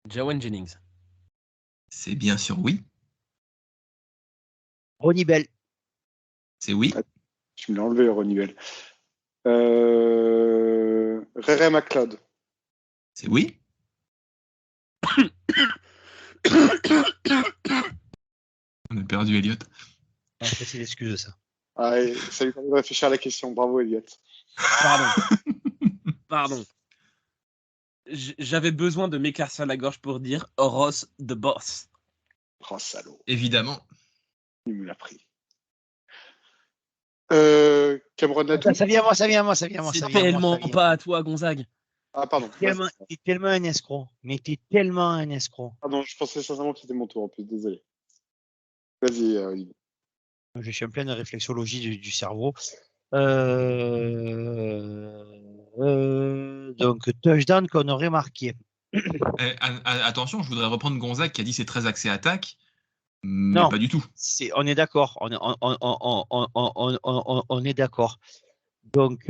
Jawan Jennings. C'est bien sûr oui. Ronnie Bell. C'est oui. Tu me l'as enlevé, Ronnie Bell. Ray McLeod. C'est oui. On a perdu Elliott. C'est l'excuse ça. Ouais, ça lui permet de réfléchir à la question. Bravo, Elliott. Pardon. J'avais besoin de m'éclaircir la gorge pour dire Ross the Boss. Oh, salaud. Évidemment. Il me l'a pris. Cameron Natou. Ça vient à moi. C'est tellement pas à toi, Gonzague. Ah, pardon. T'es tellement un escroc. Mais t'es tellement un escroc. Pardon, je pensais sincèrement que c'était mon tour en plus. Désolé. Vas-y, Olivier. Je suis en pleine réflexologie du cerveau. Donc, touchdown qu'on aurait marqué. Attention, je voudrais reprendre Gonzague qui a dit c'est très axé attaque. Mais non, pas du tout. On est d'accord. On est d'accord. Donc,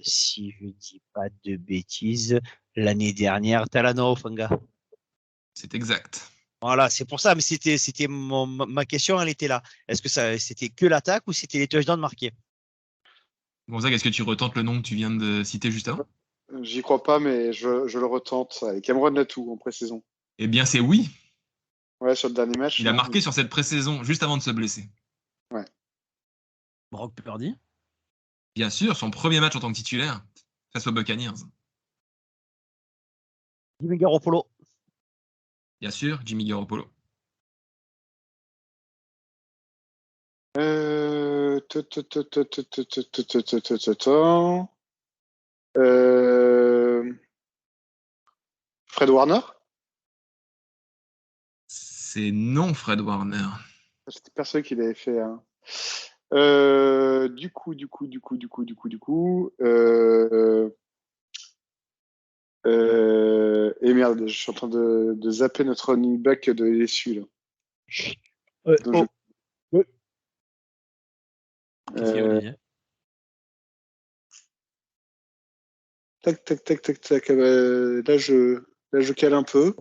si je dis pas de bêtises, l'année dernière, Talanoa Ofanga. C'est exact. Voilà, c'est pour ça. Mais c'était ma question, elle était là. Est-ce que c'était que l'attaque ou c'était les touchdowns marqués? Gonzague, est-ce que tu retentes le nom que tu viens de citer juste avant? J'y crois pas, mais je le retente. Allez, Cameron Natou en pré-saison. Eh bien, c'est oui. Ouais, sur le dernier match. Il a marqué sur cette pré-saison juste avant de se blesser. Ouais. Brock Purdy. Bien sûr, son premier match en tant que titulaire face aux Buccaneers. Jimmy Garoppolo. Bien sûr, Jimmy Garoppolo. Fred Warner? C'est non, Fred Warner. J'étais persuadé qu'il avait fait un. Du coup. Et merde, je suis en train de zapper notre running back de LSU là. Donc, Qu'est-ce qu'il y a, Olivier? Tac. Là, je cale un peu.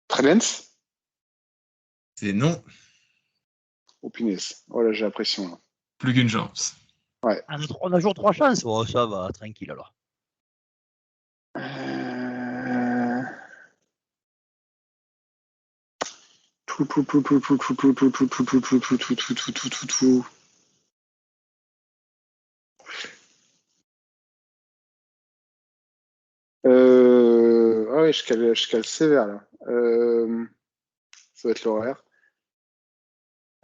Trellens? C'est non. Oh punaise. Oh là, j'ai l'impression là. Plus qu'une chance. Ouais. On a toujours 3 chances. Oh, ça va, tranquille alors. Ah ouais, je cale sévère là. Ça va être l'horaire.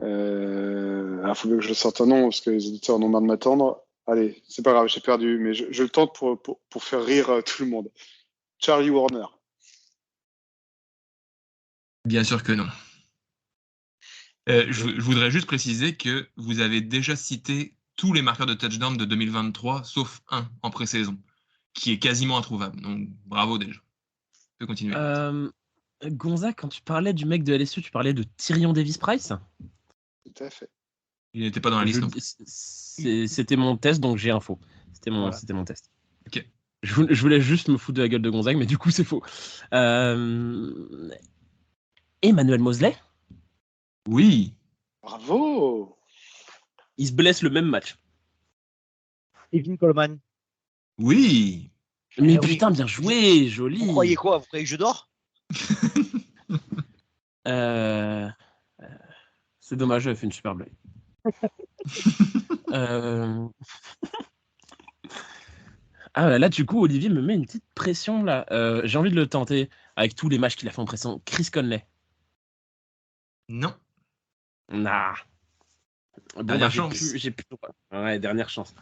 Il faut bien que je sorte un nom parce que les éditeurs en ont marre de m'attendre. Allez, c'est pas grave, j'ai perdu, mais je le tente pour faire rire tout le monde. Charlie Warner. Bien sûr que non. Je voudrais juste préciser que vous avez déjà cité tous les marqueurs de touchdown de 2023, sauf un en pré-saison, qui est quasiment introuvable. Donc, bravo déjà. Tu peux continuer. Gonzague, quand tu parlais du mec de LSU, tu parlais de Tyrion Davis-Price? Tout à fait. Il n'était pas dans la liste. C'était mon test, donc j'ai info. C'était mon test. Ok. Je voulais juste me foutre de la gueule de Gonzague, mais du coup, c'est faux. Emmanuel Moseley? Oui. Bravo. Il se blesse le même match. Kevin Coleman. Oui. Mais putain, bien joué, joli. Vous croyez quoi? Vous croyez que je dors? C'est dommage, j'avais fait une super blague. Ah là, du coup, Olivier me met une petite pression là. J'ai envie de le tenter avec tous les matchs qu'il a fait en pression. Chris Conley. Non. Nah. Bon, Dernière chance. J'ai plus. Ouais, dernière chance.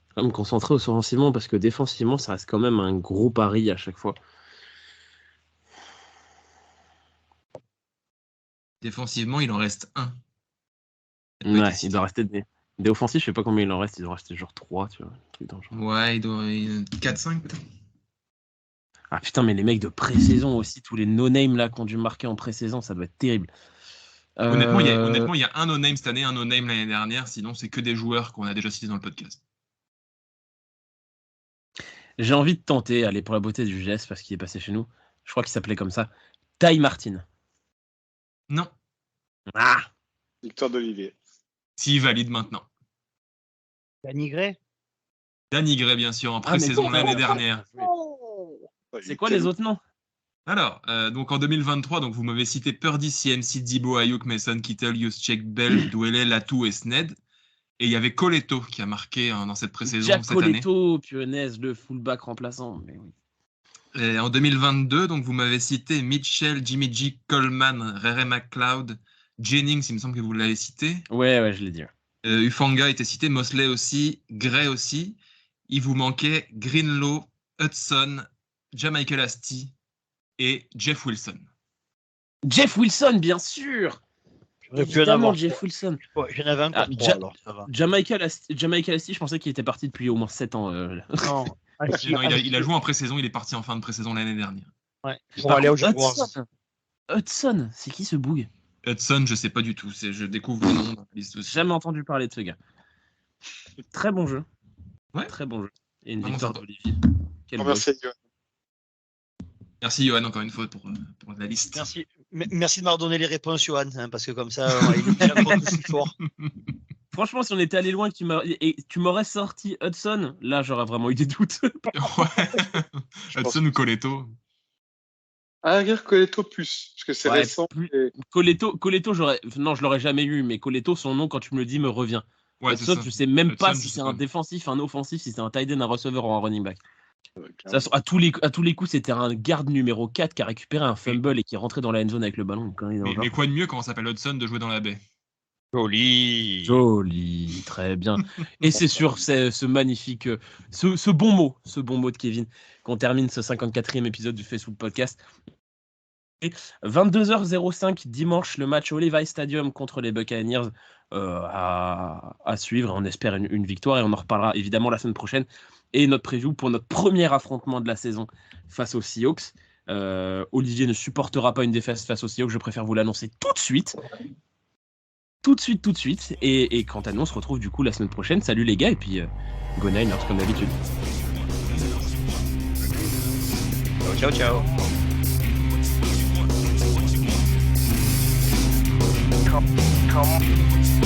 Je vais me concentrer offensivement parce que défensivement, ça reste quand même un gros pari à chaque fois. Défensivement, il en reste un. Ouais, il doit rester des offensifs, je sais pas combien il en reste, il doit rester genre 3, tu vois. Ouais, il doit 4-5 peut-être. Ah putain, mais les mecs de pré-saison aussi, tous les no-name là qui ont dû marquer en pré-saison, ça doit être terrible. Honnêtement, il y a un no-name cette année, un no-name l'année dernière, sinon c'est que des joueurs qu'on a déjà cités dans le podcast. J'ai envie de tenter, allez, pour la beauté du geste, parce qu'il est passé chez nous, je crois qu'il s'appelait comme ça, Ty Martin. Non. Ah. Victoire d'Olivier. S'il valide maintenant. Danny Gray. Danny Gray, bien sûr, en pré-saison l'année dernière. C'est quoi les autres noms? Alors, donc en 2023, donc vous m'avez cité Purdy, CMC, Debo, Ayuk, Mason, Kittle, Juszczyk, Bell, Dwelley, Latou et Sned. Et il y avait Coletto qui a marqué dans cette pré-saison Jack cette année. Coletto, punaise, le fullback remplaçant. Mais oui. Et en 2022, donc vous m'avez cité Mitchell, Jimmy G, Coleman, Ray McLeod, Jennings, il me semble que vous l'avez cité. Ouais, je l'ai dit. Hufanga était cité, Mosley aussi, Gray aussi. Il vous manquait Greenlaw, Hudson, Jamichael Hasty et Jeff Wilson. Jeff Wilson, bien sûr. Évidemment, Jeff Wilson. Ouais, j'en avais encore 3, alors ça va. Jamichael Hasty, je pensais qu'il était parti depuis au moins 7 ans. Non. Non, il a joué en pré-saison, il est parti en fin de pré-saison l'année dernière. Ouais. Pour aller au Hudson, c'est qui ce boug? Hudson, je sais pas du tout. Je découvre le nom dans la liste aussi. Jamais entendu parler de ce gars. Très bon jeu. Ouais. Très bon jeu. Et une victoire d'Olivier. Merci, Johan. Merci, Johan, encore une fois, pour la liste. Merci. Merci de m'avoir donné les réponses, Johan, hein, parce que comme ça, on va éviter la faute aussi fort. Franchement, si on était allé loin, et tu m'aurais sorti Hudson, là, j'aurais vraiment eu des doutes. Ouais. Hudson ou Coletto. Ah, regarde Coletto plus, parce que c'est Ouais, récent. Et... Coletto, non, je l'aurais jamais eu, mais Coletto, son nom, quand tu me le dis, me revient. Ouais, Hudson, c'est ça. tu sais même pas Hudson, si je c'est sais un pas. défensif, un offensif, si c'est un tight end, un receveur ou un running back. Ça, clairement. à tous les coups, c'était un garde numéro 4 qui a récupéré un fumble et qui est rentré dans la end zone avec le ballon. Mais quoi de mieux quand on s'appelle Hudson de jouer dans la baie? Joli, très bien. Et c'est sur ce magnifique, ce bon mot de Kevin, qu'on termine ce 54e épisode du Facebook Podcast. 22h05 dimanche, le match au Levi Stadium contre les Buccaneers à suivre. On espère une victoire et on en reparlera évidemment la semaine prochaine. Et notre preview pour notre premier affrontement de la saison face aux Seahawks. Olivier ne supportera pas une défaite face aux Seahawks, je préfère vous l'annoncer tout de suite. Tout de suite. Et quant à nous, on se retrouve du coup la semaine prochaine. Salut les gars, et puis go Niners comme d'habitude. Ciao. Come